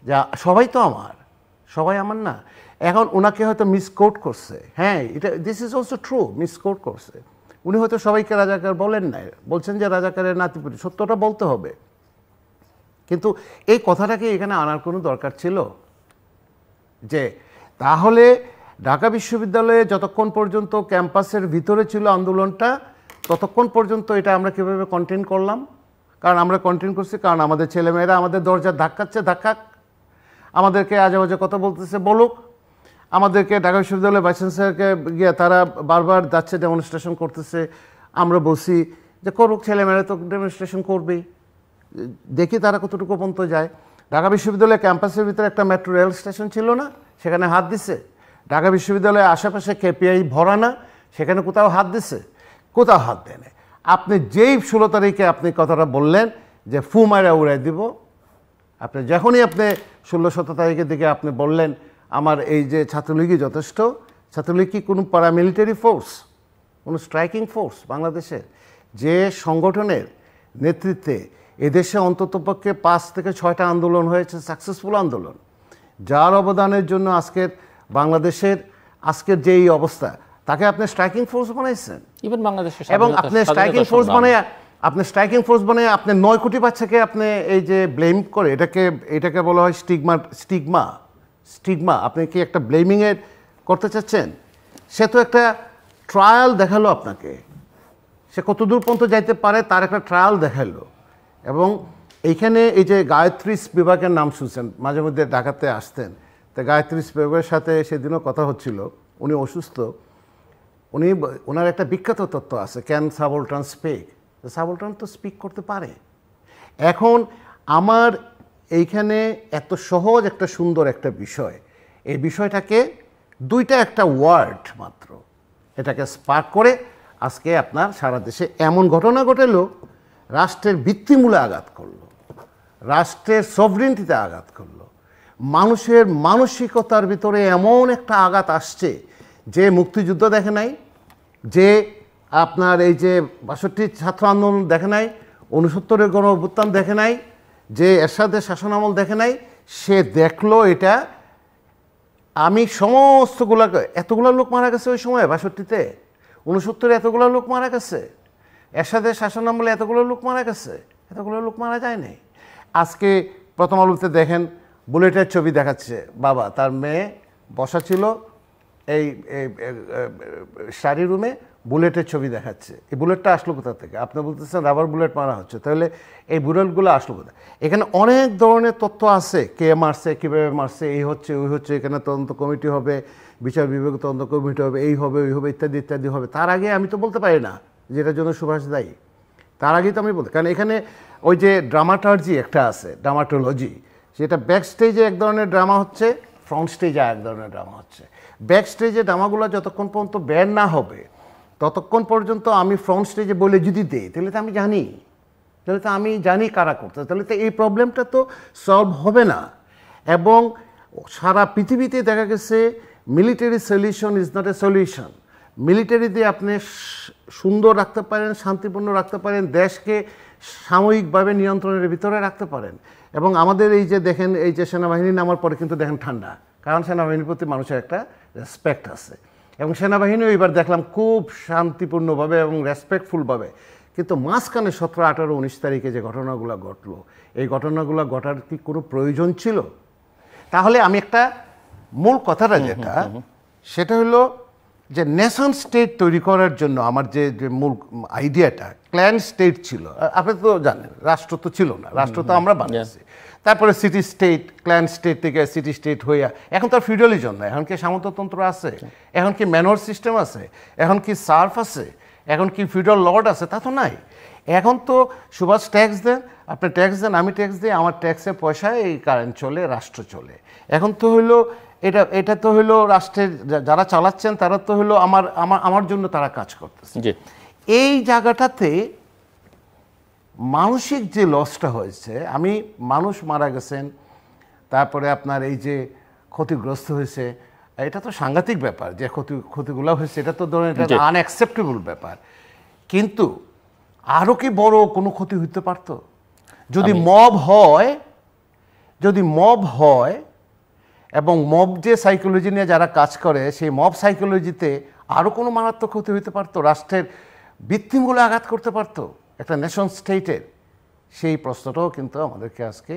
যে সবাই তো আমার, সবাই আমার না? এখন ওনাকে হয়তো মিসকোট করছে, হ্যাঁ এটা দিস ইজ অলসো ট্রু, মিসকোট করছে। উনি হয়তো সবাইকে রাজাকার বলেন নাই, বলছেন যে রাজাকারের নাতিপুতি, সত্যটা বলতে হবে। কিন্তু এই কথাটাকে এখানে আনার কোনো দরকার ছিল? যে তাহলে ঢাকা বিশ্ববিদ্যালয়ে যতক্ষণ পর্যন্ত ক্যাম্পাসের ভিতরে ছিল আন্দোলনটা, ততক্ষণ পর্যন্ত এটা আমরা কীভাবে কন্টেইন করলাম? কারণ আমরা কন্টেইন করছি কারণ আমাদের ছেলেমেয়েরা আমাদের দরজা ধাক্কাচ্ছে, ধাক্কাক, আমাদেরকে আজে বাজে কথা বলতেছে, বলুক, আমাদেরকে ঢাকা বিশ্ববিদ্যালয়ের ভাইস চ্যান্সেলরকে গিয়ে তারা বারবার যাচ্ছে, ডেমনস্ট্রেশন করতেছে, আমরা বলছি যে করুক, ছেলেমেয়েরা তো ডেমনস্ট্রেশন করবেই, দেখি তারা কতটুকু পর্যন্ত যায়। ঢাকা বিশ্ববিদ্যালয়ের ক্যাম্পাসের ভিতরে একটা মেট্রো রেল স্টেশন ছিল না, সেখানে হাত দিছে। ঢাকা বিশ্ববিদ্যালয়ের আশেপাশে কেপিআই ভরা না, সেখানে কোথাও হাত দিছে? কোথাও হাত দেয়। আপনি যেই 16 তারিখে আপনি কথাটা বললেন যে ফু মারা উড়াই দিব, আপনি যখনই আপনি 16-17 তারিখের দিকে আপনি বললেন আমার এই যে ছাত্রলীগই যথেষ্ট, ছাত্রলীগ কি কোনো প্যারামিলিটারি ফোর্স, কোনো স্ট্রাইকিং ফোর্স বাংলাদেশের? যে সংগঠনের নেতৃত্বে এদেশে অন্ততপক্ষে 5 থেকে 6টা আন্দোলন হয়েছে, সাকসেসফুল আন্দোলন, যার অবদানের জন্য আজকের বাংলাদেশের আজকের যে এই অবস্থা, তাকে আপনি স্ট্রাইকিং ফোর্স বানাইছেন। ইভেন বাংলাদেশের এবং আপনি স্ট্রাইকিং ফোর্স বানায়, আপনি 9 কোটি বাচ্চাকে আপনি এই যে ব্লেম করে, এটাকে বলা হয় স্টিগমা। আপনি কি একটা ব্লেমিংয়ের করতে চাচ্ছেন? সে তো একটা ট্রায়াল দেখালো আপনাকে, সে কতদূর পর্যন্ত যাইতে পারে তার একটা ট্রায়াল দেখাইলো। এবং এইখানে এই যে গায়ত্রী স্পিভাকের নাম শুনছেন, মাঝে মধ্যে ঢাকাতে আসতেন, তো গায়ত্রী স্পিভাকের সাথে সেদিনও কথা হচ্ছিল। উনি অসুস্থ, ওনার একটা বিখ্যাত তত্ত্ব আছে, ক্যান সাবলটান স্পিক। সাবলটান তো স্পিক করতে পারে। এখন আমার এইখানে এত সহজ একটা সুন্দর একটা বিষয়, এই বিষয়টাকে দুইটা একটা ওয়ার্ড মাত্র এটাকে স্পার্ক করে আজকে আপনার সারা দেশে এমন ঘটনা ঘটেলো, রাষ্ট্রের ভিত্তিমূলে আঘাত করলো, রাষ্ট্রের সভরেন্টিতে আঘাত করলো, মানুষের মানসিকতার ভিতরে এমন একটা আঘাত আসছে যে মুক্তিযুদ্ধ দেখে নাই, যে আপনার এই যে ৬২ ছাত্র আন্দোলন দেখে নাই, ৬৯-এর গণ অভ্যুত্থান দেখে নাই, যে এরশাদের শাসনামল দেখে নাই, সে দেখলো এটা। আমি এতগুলো লোক মারা গেছে ওই সময় ৬২-তে, ৬৯-এ এতগুলো লোক মারা গেছে, এরশাদের শাসনামলে এতগুলো লোক মারা গেছে, এতগুলো লোক মারা যায় নাই। আজকে প্রথম আলোতে দেখেন বুলেটের ছবি দেখাচ্ছে, বাবা তার মেয়ে বসা ছিল এই শাড়ি রুমে, বুলেটের ছবি দেখাচ্ছে। এই বুলেটটা আসলো কোথা থেকে? আপনি বলতেছেন রাবার বুলেট মারা হচ্ছে, তাহলে এই বুলেটগুলো আসলো কোথায়? এখানে অনেক ধরনের তথ্য আছে, কে মারছে, কীভাবে মারছে, এই হচ্ছে ওই হচ্ছে, এখানে তদন্ত কমিটি হবে, বিচার বিভাগ তদন্ত কমিটি হবে, এই হবে ওই হবে ইত্যাদি ইত্যাদি হবে। তার আগে আমি তো বলতে পারি না যেটার জন্য সুভাষ দায়ী, তার আগেই তো আমি বলতে, কারণ এখানে ওই যে ড্রামাটার্জি একটা আছে, ড্রামাটোলজি, সেটা ব্যাক স্টেজে এক ধরনের ড্রামা হচ্ছে, ফ্রন্ট স্টেজে এক ধরনের ড্রামা হচ্ছে। ব্যাক স্টেজে ড্রামাগুলো যতক্ষণ পর্যন্ত বের না হবে ততক্ষণ পর্যন্ত আমি ফ্রন্ট স্টেজে বলে যদি দেই, তাহলে তো আমি জানি কারা করতে, তাহলে তো এই প্রবলেমটা তো সলভ হবে না। এবং সারা পৃথিবীতে দেখা গেছে military solution is not a solution. Military দিয়ে আপনি সুন্দর রাখতে পারেন, শান্তিপূর্ণ রাখতে পারেন, দেশকে সাময়িকভাবে নিয়ন্ত্রণের ভিতরে রাখতে পারেন। এবং আমাদের এই যে দেখেন, এই যে সেনাবাহিনী নামার পরে কিন্তু দেখেন ঠান্ডা, কারণ সেনাবাহিনীর প্রতি মানুষের একটা রেসপেক্ট আছে। এবং সেনাবাহিনীও এবার দেখলাম খুব শান্তিপূর্ণভাবে এবং রেসপেক্টফুলভাবে। কিন্তু মাঝখানে 17, 18, 19 তারিখে যে ঘটনাগুলো ঘটলো, এই ঘটনাগুলো ঘটার কি কোনো প্রয়োজন ছিল? তাহলে আমি একটা মূল কথাটা যেটা, সেটা হলো যে নেশন স্টেট তৈরি করার জন্য আমার যে মূল আইডিয়াটা, ক্ল্যান স্টেট ছিল। আপনি তো জানেন রাষ্ট্র তো ছিল না, রাষ্ট্র তো আমরা বানিয়েছি। তারপরে সিটি স্টেট, ক্ল্যান স্টেট থেকে সিটি স্টেট হইয়া এখন তো আর ফিউডালিজম না, এখন কি সামন্ততন্ত্র আছে, এখন কি ম্যানর সিস্টেম আছে, এখন কি সার্ফ আছে, এখন কি ফিউডাল লর্ড আছে, তা তো নাই। এখন তো সুভাষ ট্যাক্স দেন, আপনি ট্যাক্স দেন, আমি ট্যাক্স দিই, আমার ট্যাক্সের পয়সায় এই কারেন্ট চলে, রাষ্ট্র চলে। এখন তো হইলো এটা তো হইলো রাষ্ট্রের যারা চালাচ্ছেন তারা তো হইলো আমার জন্য তারা কাজ করতেছে। এই জায়গাটাতে মানসিক যে লসটা হয়েছে, মানুষ মারা গেছেন, তারপরে আপনার এই যে ক্ষতিগ্রস্ত হয়েছে, এটা তো সাংঘাতিক ব্যাপার। যে ক্ষতিগুলো হয়েছে এটা তো ধরেন এটা আনঅ্যাকসেপ্টেবল ব্যাপার। কিন্তু আরও কি বড় কোনো ক্ষতি হইতে পারত যদি মব হয় এবং মব যে সাইকোলজি নিয়ে যারা কাজ করে, সেই মব সাইকোলজিতে আরও কোনো মারাত্মক ক্ষতি হইতে পারতো, রাষ্ট্রের ভিত্তিমূলে আঘাত করতে পারতো একটা নেশন স্টেটের। সেই প্রশ্নটাও কিন্তু আমাদেরকে আজকে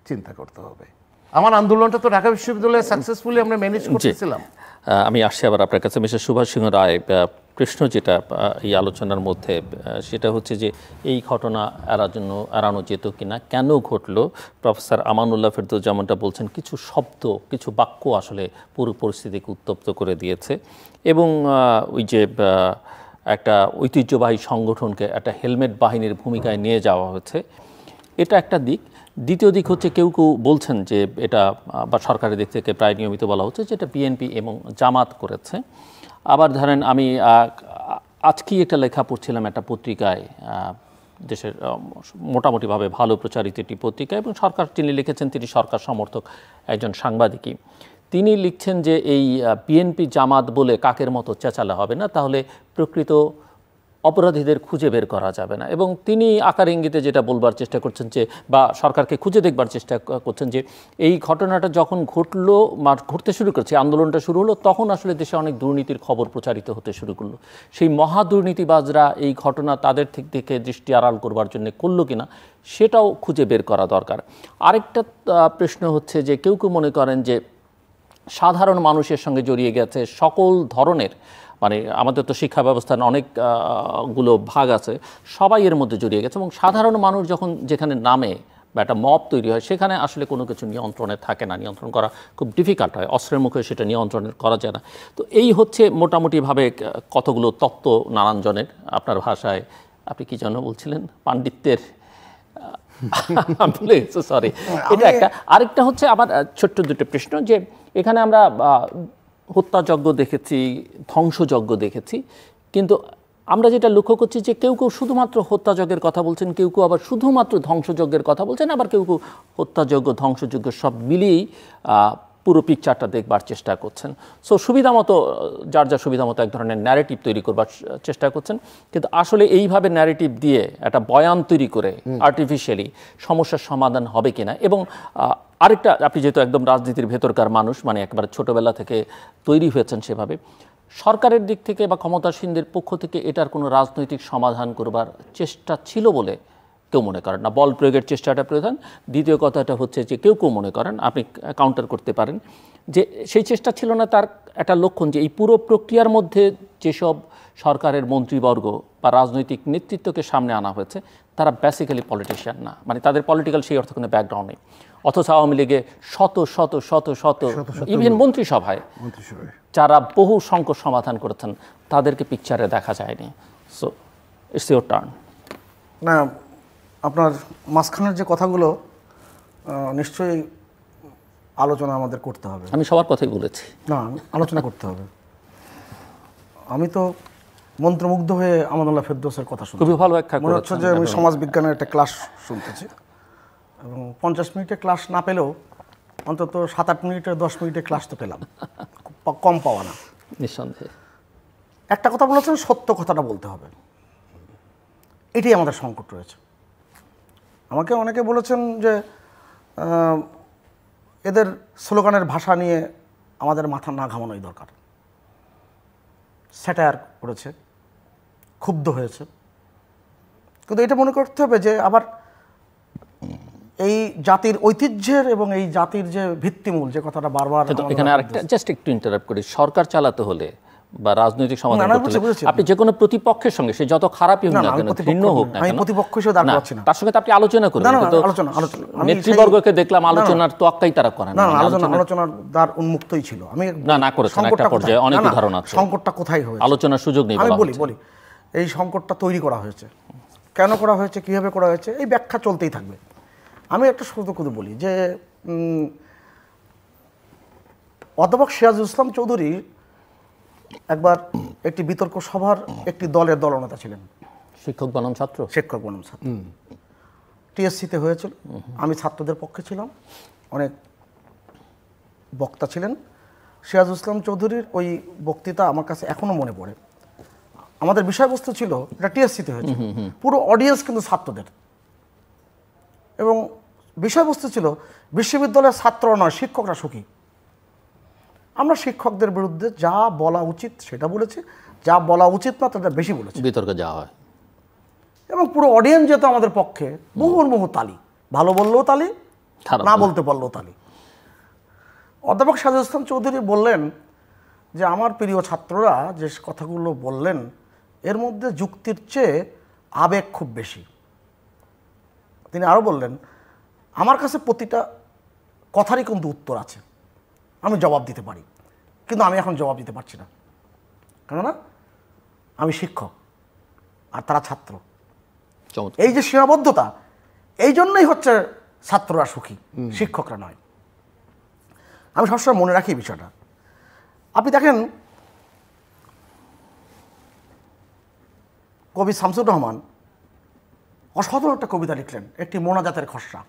চিন্তা করতে হবে। আমার আন্দোলনটা তো ঢাকা বিশ্ববিদ্যালয়ে সাকসেসফুলি আমরা ম্যানেজ করতেছিলাম। আমি আসছি আবার আপনার কাছে। মিস্টার সুভাষ সিংহ রায়, প্রশ্ন যেটা এই আলোচনার মধ্যে, সেটা হচ্ছে যে এই ঘটনা এড়ানো যেত কিনা, কেন ঘটলো? প্রফেসর আমানুল্লাহ ফেরদৌস যেমনটা বলছেন, কিছু শব্দ, কিছু বাক্য আসলে পুরো পরিস্থিতিকে উত্তপ্ত করে দিয়েছে। এবং ওই যে একটা ঐতিহ্যবাহী সংগঠনকে একটা হেলমেট বাহিনীর ভূমিকায় নিয়ে যাওয়া হয়েছে, এটা একটা দিক। দ্বিতীয় দিক হচ্ছে কেউ বলছেন যে এটা, বা সরকারের দিক থেকে প্রায় নিয়মিত বলা হচ্ছে যে এটা বিএনপি এবং জামাত করেছে। আবার ধরেন আমি আজকেই একটা লেখা পড়ছিলাম একটা পত্রিকায়, দেশের মোটামুটিভাবে ভালো প্রচারিত একটি পত্রিকা, এবং যিনি লিখেছেন তিনি সরকার সমর্থক একজন সাংবাদিকই। তিনি লিখছেন যে এই বিএনপি জামাত বলে কাকের মতো চেঁচালে হবে না, তাহলে প্রকৃত অপরাধীদের খুঁজে বের করা যাবে না। এবং তিনি আকার ইঙ্গিতে যেটা বলবার চেষ্টা করছেন যে, বা সরকারকে খুঁজে দেখবার চেষ্টা করছেন যে এই ঘটনাটা যখন ঘটতে শুরু করেছে, আন্দোলনটা শুরু হলো, তখন আসলে দেশে অনেক দুর্নীতির খবর প্রচারিত হতে শুরু করলো। সেই মহা দুর্নীতিবাজরা এই ঘটনা তাদের থেকে দৃষ্টি আড়াল করবার জন্য করলো কিনা, সেটাও খুঁজে বের করা দরকার। আরেকটা প্রশ্ন হচ্ছে যে কেউ মনে করেন যে সাধারণ মানুষের সঙ্গে জড়িয়ে গেছে সকল ধরনের মানে আমাদের তো শিক্ষা ব্যবস্থার অনেক গুলো ভাগ আছে, সবাই এর মধ্যে জড়িয়ে গেছে এবং সাধারণ মানুষ যখন যেখানে নামে বা একটা মব তৈরি হয় সেখানে আসলে কোনো কিছু নিয়ন্ত্রণে থাকে না, নিয়ন্ত্রণ করা খুব ডিফিকাল্ট হয়, অস্ত্রের মুখে সেটা নিয়ন্ত্রণ করা যায় না। তো এই হচ্ছে মোটামুটিভাবে কতগুলো তত্ত্ব নানান জনের, আপনার ভাষায় আপনি কি জন্য বলছিলেন পাণ্ডিত্যের সরি, এটা একটা। আরেকটা হচ্ছে আমার ছোট্ট দুটো প্রশ্ন, যে এখানে আমরা হত্যাযজ্ঞ দেখেছি, ধ্বংসযজ্ঞ দেখেছি, কিন্তু আমরা যেটা লক্ষ্য করছি যে কেউ কেউ শুধুমাত্র হত্যাযজ্ঞের কথা বলছেন, কেউ কেউ আবার শুধুমাত্র ধ্বংসযজ্ঞের কথা বলছেন, আবার কেউ কেউ হত্যাযজ্ঞ ধ্বংসযজ্ঞ সব মিলিয়েই পুরো পিকচারটা দেখবার চেষ্টা করছেন। সো সুবিধা মতো যার যা সুবিধা মতো এক ধরনের ন্যারেটিভ তৈরি করবার চেষ্টা করছেন, কিন্তু আসলে এইভাবে ন্যারেটিভ দিয়ে একটা বয়ান তৈরি করে আর্টিফিশিয়ালি সমস্যার সমাধান হবে কিনা। এবং আরেকটা, আপনি যেহেতু একদম রাজনীতির ভেতরকার মানুষ, মানে একবার ছোটবেলা থেকে তৈরি হয়েছেন সেভাবে, সরকারের দিক থেকে বা ক্ষমতাসীনদের পক্ষ থেকে এটার কোনো রাজনৈতিক সমাধান করবার চেষ্টা ছিল বলে কেউ মনে করেন না, বল প্রয়োগের চেষ্টাটা প্রধান। দ্বিতীয় কথাটা হচ্ছে যে কেউ কেউ মনে করেন, আপনি কাউন্টার করতে পারেন, যে সেই চেষ্টা ছিল না, তার একটা লক্ষণ যে এই পুরো প্রক্রিয়ার মধ্যে যেসব সরকারের মন্ত্রীবর্গ বা রাজনৈতিক নেতৃত্বকে সামনে আনা হয়েছে তারা বেসিক্যালি পলিটিশিয়ান না, মানে তাদের পলিটিক্যাল সেই অর্থ কোনো ব্যাকগ্রাউন্ড নেই। অথচ আওয়ামী লীগে শত শত শত শত ইভেন মন্ত্রিসভায় যারা বহু সংকট সমাধান করেছেন তাদেরকে পিকচারে দেখা যায়নি। So it's your turn. না, আপনার মাঝখানের যে কথাগুলো নিশ্চয়ই আলোচনা আমাদের করতে হবে। আমি সবার কথাই বলেছি। না, আলোচনা করতে হবে। আমি তো মন্ত্রমুগ্ধ হয়ে আমানুল্লাহ ফেরদৌসের কথা শুনছি, খুবই ভালো ব্যাখ্যা মনে হচ্ছে যে আমি সমাজ বিজ্ঞানের একটা ক্লাস শুনতেছি, এবং 50 মিনিটে ক্লাস না পেলেও অন্তত 7-8 মিনিটে 10 মিনিটে ক্লাস তো পেলাম, কম পাওয়া না নিঃসন্দেহে। একটা কথা বলেছেন, সত্য কথাটা বলতে হবে, এটাই আমাদের সংকট রয়েছে। আমাকে অনেকে বলেছেন যে এদের স্লোগানের ভাষা নিয়ে আমাদের মাথা না ঘামানোই দরকার। স্যাটায়ার করেছে, ক্ষুব্ধ হয়েছে, কিন্তু এটা মনে করতে হবে যে আবার এই জাতির ঐতিহ্যের এবং এই জাতির যে ভিত্তিমূল যে কথাটা বারবার, এখানে আরেকটা জাস্ট একটু ইন্টারাপ্ট করি, সরকার চালাতে হলে বা রাজনৈতিক সমাধান করতে হলে আপনি যে কোনো প্রতিপক্ষের সঙ্গে, সে যত খারাপই হোক না কেন, ভিন্ন হোক না কেন, প্রতিপক্ষ হিসেবে দাঁড় করছি না, তার সঙ্গে তো আপনি আলোচনা করবেন। নেতৃবর্গকে দেখলাম আলোচনার তোয়াক্কাই তারা করেন না, আলোচনার দ্বার উন্মুক্তই ছিল। আমি না করেছেন একটা পর্যায়ে, অনেক উদাহরণ আছে। সংকটটা কোথায় হয়েছে, আলোচনার সুযোগ নেই। আমি বলি এই সংকটটা তৈরি করা হয়েছে, কেন করা হয়েছে, কিভাবে করা হয়েছে, এই ব্যাখ্যা চলতেই থাকবে। আমি একটা শুধু বলি যে অধ্যাপক সিরাজুল ইসলাম চৌধুরী একবার একটি বিতর্ক সভার একটি দলের দলনেতা ছিলেন, শিক্ষক বনাম ছাত্র, টিএসসিতে হয়েছিল। আমি ছাত্রদের পক্ষে ছিলাম, অনেক বক্তা ছিলেন। সিরাজুল ইসলাম চৌধুরীর ওই বক্তৃতা আমার কাছে এখনো মনে পড়ে। আমাদের বিষয়বস্তু ছিল, এটা টিএসসিতে হয়েছে, পুরো অডিয়েন্স কিন্তু ছাত্রদের, এবং বিষয়বস্তু ছিল বিশ্ববিদ্যালয়ের ছাত্ররা নয়, শিক্ষকরা সুখী। আমরা শিক্ষকদের বিরুদ্ধে যা বলা উচিত সেটা বলেছি, যা বলা উচিত না তাদের বেশি বলেছি, বিতর্কে যাওয়া হয়, এবং পুরো অডিয়েন্স যেত আমাদের পক্ষে, মুহুর্মুহু তালি, ভালো বললেও তালি, না বলতে পারলেও তালি। অধ্যাপক সিরাজুল ইসলাম চৌধুরী বললেন যে আমার প্রিয় ছাত্ররা যে কথাগুলো বললেন এর মধ্যে যুক্তির চেয়ে আবেগ খুব বেশি। তিনি আরও বললেন, আমার কাছে প্রতিটা কথারই কিন্তু উত্তর আছে, আমি জবাব দিতে পারি, কিন্তু আমি এখন জবাব দিতে পারছি না, কেননা আমি শিক্ষক আর তারা ছাত্র। এই যে সীমাবদ্ধতা, এই জন্যই হচ্ছে ছাত্ররা সুখী, শিক্ষকরা নয়। আমি সবসময় মনে রাখি বিষয়টা। আপনি দেখেন, কবি শামসুর রহমান অসাধারণ একটা কবিতা লিখলেন, একটি মোনাজাতের খসড়া,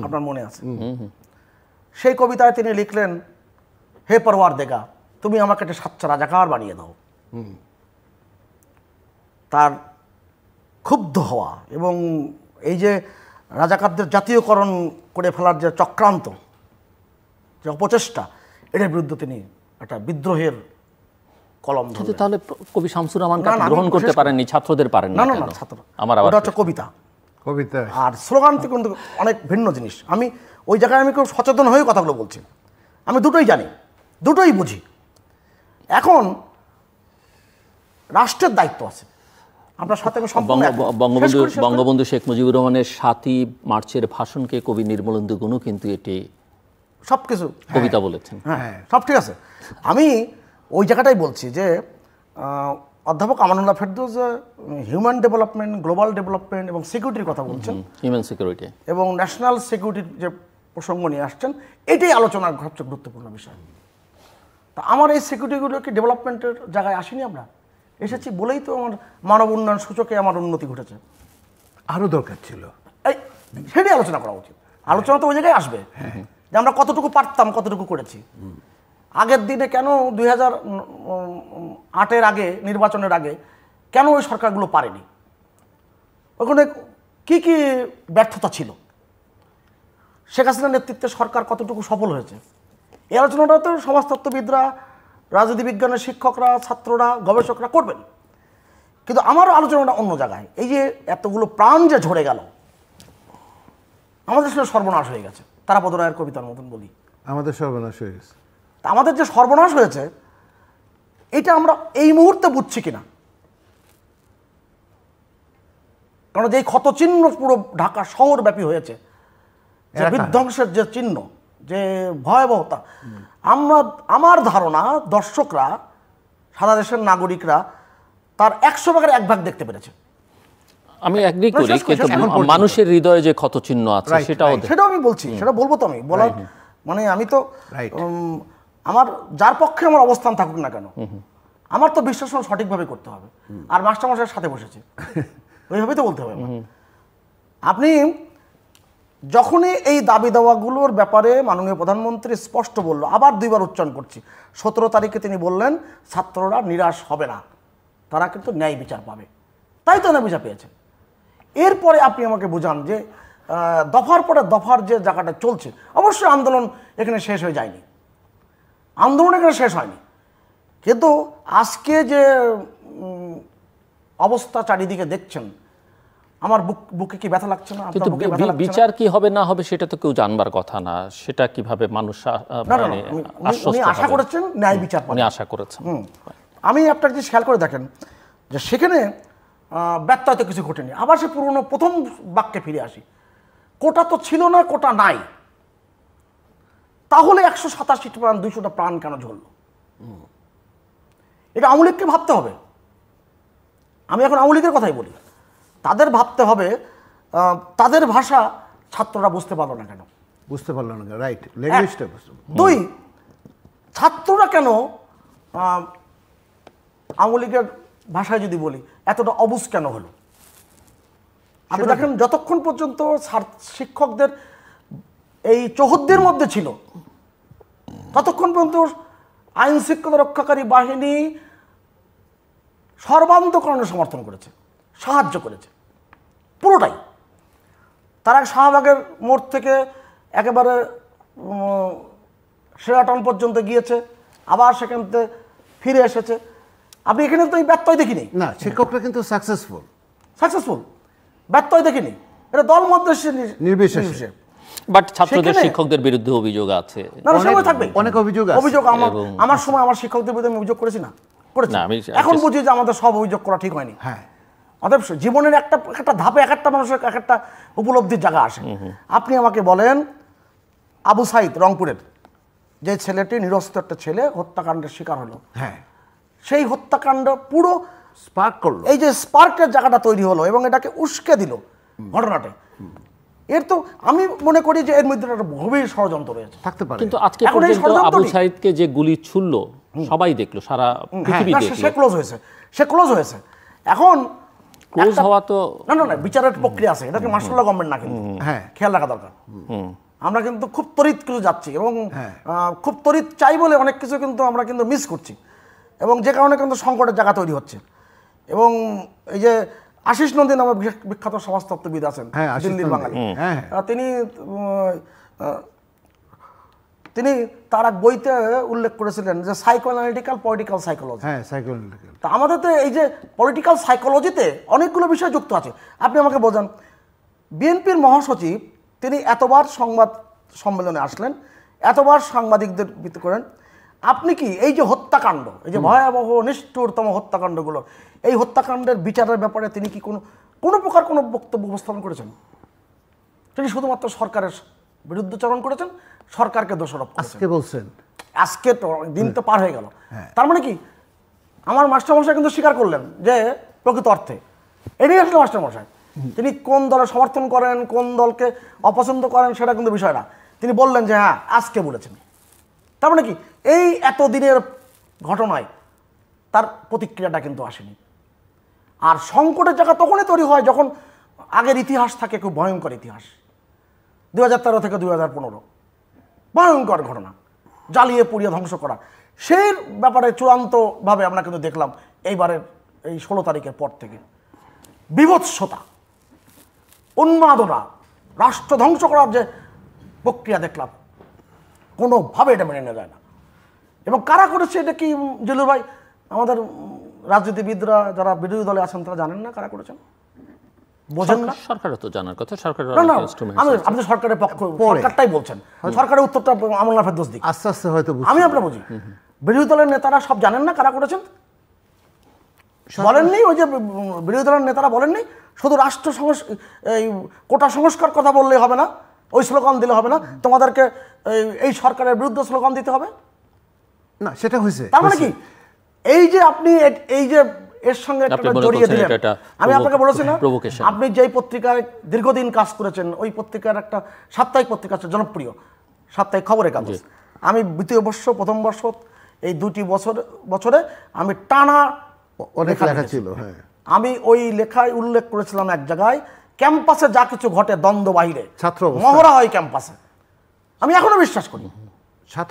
আপনার মনে আছে? সেই কবিতায় তিনি লিখলেন, হে পরওয়ারদিগার, তুমি আমাকে একটা সাচ্চা রাজাকার বানিয়ে দাও। তার ক্ষুব্ধ হওয়া এবং এই যে রাজাকারদের জাতীয়করণ করে ফেলার যে চক্রান্ত, যে অপচেষ্টা, এটার বিরুদ্ধে তিনি একটা বিদ্রোহের কলম ধরলেন। তাহলে কবি শামসুর রহমান গ্রহণ করতে পারেননি, ছাত্রদের পারেন না? না, ছাত্র ওটা হচ্ছে কবিতা, আর স্লোগান তো কিন্তু অনেক ভিন্ন জিনিস। আমি ওই জায়গায় আমি খুব সচেতন হয়ে কথাগুলো বলছি, আমি দুটোই জানি, দুটোই বুঝি। এখন রাষ্ট্রের দায়িত্ব আছে। আপনার সাথে আমি সম্পূর্ণ একমত। শেষ করি। বঙ্গবন্ধু শেখ মুজিবুর রহমানের 7ই মার্চের ভাষণকে কবি নির্মলেন্দু গুণও কিন্তু এটি সবকিছু কবিতা বলেছেন। হ্যাঁ, সব ঠিক আছে। আমি ওই জায়গাটাই বলছি যে অধ্যাপক Amanullah Ferdous human development, global development এবং সিকিউরিটির কথা বলছেন, হিউম্যান সিকিউরিটি এবং ন্যাশনাল সিকিউরিটির যে প্রসঙ্গ নিয়ে আসছেন, এটাই আলোচনার সবচেয়ে গুরুত্বপূর্ণ বিষয়। তা আমার এই সিকিউরিটিগুলো কি ডেভেলপমেন্টের জায়গায় আসেনি? আমরা এসেছি বলেই তো আমার মানব উন্নয়ন সূচকে আমার উন্নতি ঘটেছে। আরও দরকার ছিল, এই সেটাই আলোচনা করা উচিত। আলোচনা তো ওই জায়গায় আসবে যে আমরা কতটুকু পারতাম, কতটুকু করেছি। আগের দিনে কেন 2008-এর আগে, নির্বাচনের আগে কেন ওই সরকারগুলো পারেনি? ওখানে কি কি ব্যর্থতা ছিল? শেখ হাসিনার নেতৃত্বে সরকার কতটুকু সফল হয়েছে? এই আলোচনাটা তো সমাজতত্ত্ববিদরা, রাজনীতি বিজ্ঞানের শিক্ষকরা, ছাত্ররা, গবেষকরা করবেন। কিন্তু আমার আলোচনাটা অন্য জায়গায়। এই যে এতগুলো প্রাণ যে ঝরে গেল, আমাদের আসলে সর্বনাশ হয়ে গেছে। তারাপদ রায়ের কবিতার মতন বলি, আমাদের সর্বনাশ হয়ে গেছে। আমাদের যে সর্বনাশ হয়েছে এটা আমরা এই মুহূর্তে বুঝছি কিনা? কারণ যে ক্ষতচিহ্ন পুরো ঢাকা শহর ব্যাপী হয়েছে, যে বিধ্বংসের যে চিহ্ন, যে ভয়াবহতা, আমার ধারণা দর্শকরা, সারা দেশের নাগরিকরা তার 100 ভাগের 1 ভাগ দেখতে পেরেছে। আমি এগ্রি করি, কিন্তু মানুষের হৃদয়ে যে ক্ষতচিহ্ন আছে সেটাও আমি বলছি, সেটা বলবো তো আমি বলার মানে আমি তো আমার যার পক্ষে আমার অবস্থান থাকুক না কেন, আমার তো বিশ্লেষণ সঠিকভাবে করতে হবে। আর মাস্টারমশাইয়ের সাথে বসেছে, ওইভাবেই তো বলতে হবে। আপনি যখনই এই দাবি দাওয়াগুলোর ব্যাপারে মাননীয় প্রধানমন্ত্রী স্পষ্ট বলল, আবার 2বার উচ্চারণ করছি, 17 তারিখে তিনি বললেন ছাত্ররা নিরাশ হবে না, তারা কিন্তু ন্যায় বিচার পাবে। তাই তো ন্যায় বিচার পেয়েছে। এরপরে আপনি আমাকে বোঝান যে দফার পরে দফার যে জায়গাটা চলছে, অবশ্যই আন্দোলন এখানে শেষ হয়ে যায়নি, আন্দোলন এখানে শেষ হয়নি, কিন্তু আজকে যে অবস্থা চারিদিকে দেখছেন, আমার বুকে কি ব্যথা লাগছে না? কিন্তু বিচার কি হবে না হবে সেটা তো কেউ জানবার কথা না। সেটা কিভাবে মানুষ উনি আশা করেছেন ন্যায় বিচার পাবেন, উনি আশা করেছেন। আমি একটা জিনিস খেয়াল করে দেখেন যে সেখানে ব্যত্যয় কিছু ঘটেনি। আবার সে পুরনো প্রথম বাক্যে ফিরে আসি, কোটা তো ছিল না, কোটা নাই, তাহলে 187টা প্রাণ, 200টা প্রাণ কেন ঝরল? এটা আওয়ামী লীগকে ভাবতে হবে। আমি এখন আওয়ামী লীগের কথাই বলি, তাদের ভাবতে হবে, তাদের ভাষা ছাত্ররা বুঝতে পারলো না কেন? বুঝতে পারলো না, রাইট, ল্যাঙ্গুয়েজটা বুঝতে। 2, ছাত্ররা কেন আওয়ামী লীগের ভাষায় যদি বলি এতটা অবুঝ কেন হলো? আপনি দেখেন যতক্ষণ পর্যন্ত শিক্ষকদের এই চৌহদ্দির মধ্যে ছিল, ততক্ষণ পর্যন্ত আইন শৃঙ্খলা রক্ষাকারী বাহিনী সর্বান্তকরণে সমর্থন করেছে, সাহায্য করেছে পুরোটাই। তারা শাহবাগের মোড় থেকে একেবারে শেরাটন পর্যন্ত গিয়েছে, আবার সেখান থেকে ফিরে এসেছে। আপনি এখানে তো এই ব্যত্যয় দেখিনি। না, শিক্ষকরা কিন্তু সাকসেসফুল, ব্যত্যয় দেখিনি। এটা দল মধ্যে নির্বিশেষে। বাট ছাত্রদের শিক্ষকদের বিরুদ্ধে অভিযোগ আছে, অনেক অভিযোগ। আমার সময় আমার শিক্ষকদের বিরুদ্ধে আমি অভিযোগ করেছি না, করেছি। এখন বুঝি যে আমাদের সব অভিযোগ করা ঠিক হয়নি। হ্যাঁ, অতএব জীবনের একটা ধাপে এক একটা মানুষের এক একটা উপলব্ধির জায়গা আসে। আপনি আমাকে বলেন, আবু সাইদ রংপুরের যে ছেলেটি, নিরস্ত একটা ছেলে, হত্যাকাণ্ডের শিকার হলো, হ্যাঁ, সেই হত্যাকাণ্ড পুরো স্পার্ক করলো, এই যে স্পার্কের জায়গাটা তৈরি হলো এবং এটাকে উস্কে দিল ঘটনাটা, এর তো আমি মনে করি যে এর মধ্যে একটা গভীর ষড়যন্ত্র রয়েছে, থাকতে পারে। কিন্তু আজকে পর্যন্ত আবু সাইদকে যে গুলি ছুড়ল সবাই দেখলো, সারা পৃথিবী দেখলো, সে ক্লোজ হয়েছে। এখন ক্লোজ হওয়া তো না, বিচারের প্রক্রিয়া আছে, এটাকে মার্শাল্লাহ গভর্নমেন্ট না, কিন্তু খেয়াল রাখা দরকার। আমরা কিন্তু খুব তড়িৎ কিছু যাচ্ছি এবং খুব তড়িৎ চাই বলে অনেক কিছু কিন্তু আমরা কিন্তু মিস করছি, এবং যে কারণে কিন্তু সংকটের জায়গা তৈরি হচ্ছে। এবং এই যে আশিস নন্দী নামে বিখ্যাত সমাজতত্ত্ববিদ আছেন, দিল্লির বাঙালি, তিনি তার এক বইতে উল্লেখ করেছিলেন যে সাইকোঅ্যানালিটিক্যাল পলিটিক্যাল সাইকোলজি। তা আমাদের তো এই যে পলিটিক্যাল সাইকোলজিতে অনেকগুলো বিষয় যুক্ত আছে। আপনি আমাকে বোঝান, বিএনপির মহাসচিব তিনি এতবার সংবাদ সম্মেলনে আসলেন, এতবার সাংবাদিকদের করেন, আপনি কি এই যে হত্যাকাণ্ড, এই যে ভয়াবহ নিষ্ঠুরতম হত্যাকাণ্ডগুলো, এই হত্যাকাণ্ডের বিচারের ব্যাপারে তিনি কি কোনো প্রকার কোনো বক্তব্য উপস্থাপন করেছেন? তিনি শুধুমাত্র সরকারের বিরুদ্ধচারণ করেছেন, সরকারকে দোষারোপ করেছেন। আজকে বলছেন, আজকে তো দিন তো পার হয়ে গেল। তার মানে কি আমার মাস্টারমশাই কিন্তু স্বীকার করলেন যে প্রকৃত অর্থে এটাই আসলে মাস্টারমশাই। তিনি কোন দলের সমর্থন করেন, কোন দলকে অপছন্দ করেন সেটা কিন্তু বিষয় না, তিনি বললেন যে হ্যাঁ আজকে বলেছেন। তার মানে কি এই এতদিনের ঘটনায় তার প্রতিক্রিয়াটা কিন্তু আসেনি। আর সংকটের জায়গা তখনই তৈরি হয় যখন আগের ইতিহাস থাকে, খুব ভয়ঙ্কর ইতিহাস। 2013 থেকে 2015 ভয়ঙ্কর ঘটনা, জ্বালিয়ে পুড়িয়ে ধ্বংস করা, সেই ব্যাপারে চূড়ান্তভাবে আমরা কিন্তু দেখলাম এইবারের এই 16 তারিখের পর থেকে বিভৎসতা, উন্মাদনা, রাষ্ট্র ধ্বংস করার যে প্রক্রিয়া দেখলাম, কোনোভাবে এটা মেনে নেওয়া যায় না। এবং কারা করেছে এটা কি জিলুর ভাই, আমাদের রাজনীতিবিদরা যারা বিরোধী দলে আছেন তারা জানেন না কারা করেছেন, বোঝেন না? সরকারও তো জানার কথা, সরকারের না, ইনস্ট্রুমেন্ট। আপনি সরকারের পক্ষ, সরকারটাই বলছেন, সরকারের উত্তরটা আমলা ফেরদৌস দিক। আস্তে আস্তে হয়তো আমি আপনার বুঝি বিরোধী দলের নেতারা সব জানেন না কারা করেছেন, বলেননি। ওই যে বিরোধী দলের নেতারা বলেননি শুধু রাষ্ট্র এই কোটা সংস্কার কথা বললেই হবে না, ওই স্লোগান দিলে হবে না, তোমাদেরকে এই সরকারের বিরুদ্ধে স্লোগান দিতে হবে না, সেটা হয়েছে। তার মানে কি এই যে আপনি এই যে এর সঙ্গে জড়িয়ে দিলেন, আমি আপনাকে বলেছি না, আপনি যেই পত্রিকায় দীর্ঘদিন কাজ করেছেন, ওই পত্রিকার একটা সাপ্তাহিক পত্রিকা আছে জনপ্রিয়, সাপ্তাহিক খবরের কাগজ। আমি দ্বিতীয় বর্ষ, প্রথম বর্ষ, এই 2টি বছরে আমি টানা অনেক লেখা ছিল। হ্যাঁ, আমি ওই লেখায় উল্লেখ করেছিলাম এক জায়গায়, ক্যাম্পাসে যা কিছু ঘটে দ্বন্দ্ব বাহিরে, ছাত্র মহড়া হয় ক্যাম্পাসে, আমি এখনো বিশ্বাস করি,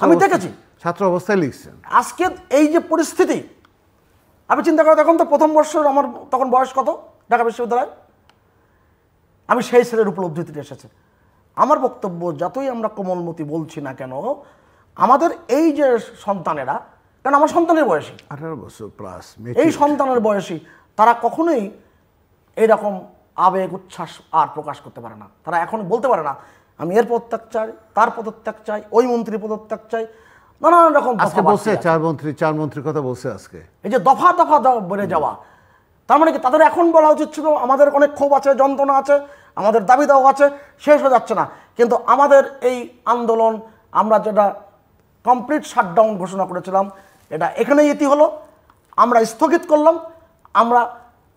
আমি দেখেছি। ছাত্র অবস্থায় লিখছেন। আজকে এই যে পরিস্থিতি, আমি চিন্তা করি তখন তো প্রথম বর্ষের আমার তখন বয়স কত ঢাকা বিশ্ববিদ্যালয়, আমি সেই ছেলের উপলব্ধিতে এসেছে। আমার বক্তব্য, যতই আমরা কোমলমতি বলছি না কেন, আমাদের এই যে সন্তানেরা, কারণ আমার সন্তানের বয়সী 18 বছর প্লাস, এই সন্তানের বয়সী, তারা কখনোই এইরকম আবেগ উচ্ছ্বাস আর প্রকাশ করতে পারে না। তারা এখন বলতে পারে না আমি এর পদত্যাগ চাই, তার পদত্যাগ চাই, ওই মন্ত্রীর পদত্যাগ চাই, নানান রকম। আজকে বলছে চার মন্ত্রীর কথা বলছে আজকে, এই যে দফা দফা বেড়ে যাওয়া, তার মানে কি তাদের এখন বলা উচিত ছিল আমাদের অনেক ক্ষোভ আছে, যন্ত্রণা আছে, আমাদের দাবি দাওয়া আছে, শেষ হয়ে যাচ্ছে না। কিন্তু আমাদের এই আন্দোলন, আমরা যেটা কমপ্লিট শাটডাউন ঘোষণা করেছিলাম, এটা এখানেই ইতি হলো, আমরা স্থগিত করলাম, আমরা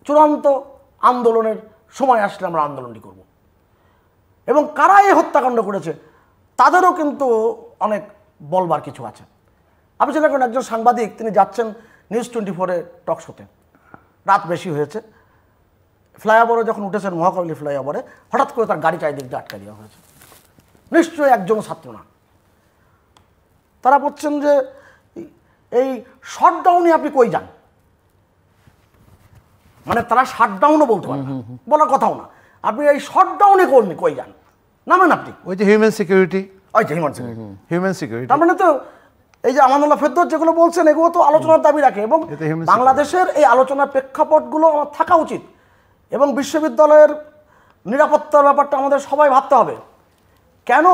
চূড়ান্ত আন্দোলনের সময় আসলে আমরা আন্দোলনটি করব। এবং কারা এই হত্যাকাণ্ড করেছে তাদেরও কিন্তু অনেক বলবার কিছু আছে। আপনি চিন্তা করেন, একজন সাংবাদিক তিনি যাচ্ছেন নিউজ 24-এ টক শোতে, রাত বেশি হয়েছে, ফ্লাইওভারে যখন উঠেছেন, মহাকবলী ফ্লাইওভারে, হঠাৎ করে তার গাড়ি চারিদিক দিয়ে আটকা দেওয়া হয়েছে। নিশ্চয়ই একজন ছাত্র না। তারা বলছেন যে এই শটডাউনে আপনি কই যান, মানে তারা শাটডাউনও বলতে পারে না, বলার কথাও না, আপনি এই শটডাউনে কই যান, নামেন আপনি। ওই যে হিউম্যান সিকিউরিটি, ওই যে হিউম্যান সিকিউরিটি, তার মানে তো এই যে আমানুল্লাহ ফেরদৌস যেগুলো বলছেন, এগুলো তো আলোচনার দাবি রাখে, এবং বাংলাদেশের এই আলোচনার প্রেক্ষাপটগুলো আমার থাকা উচিত। এবং বিশ্ববিদ্যালয়ের নিরাপত্তার ব্যাপারটা আমাদের সবাই ভাবতে হবে। কেন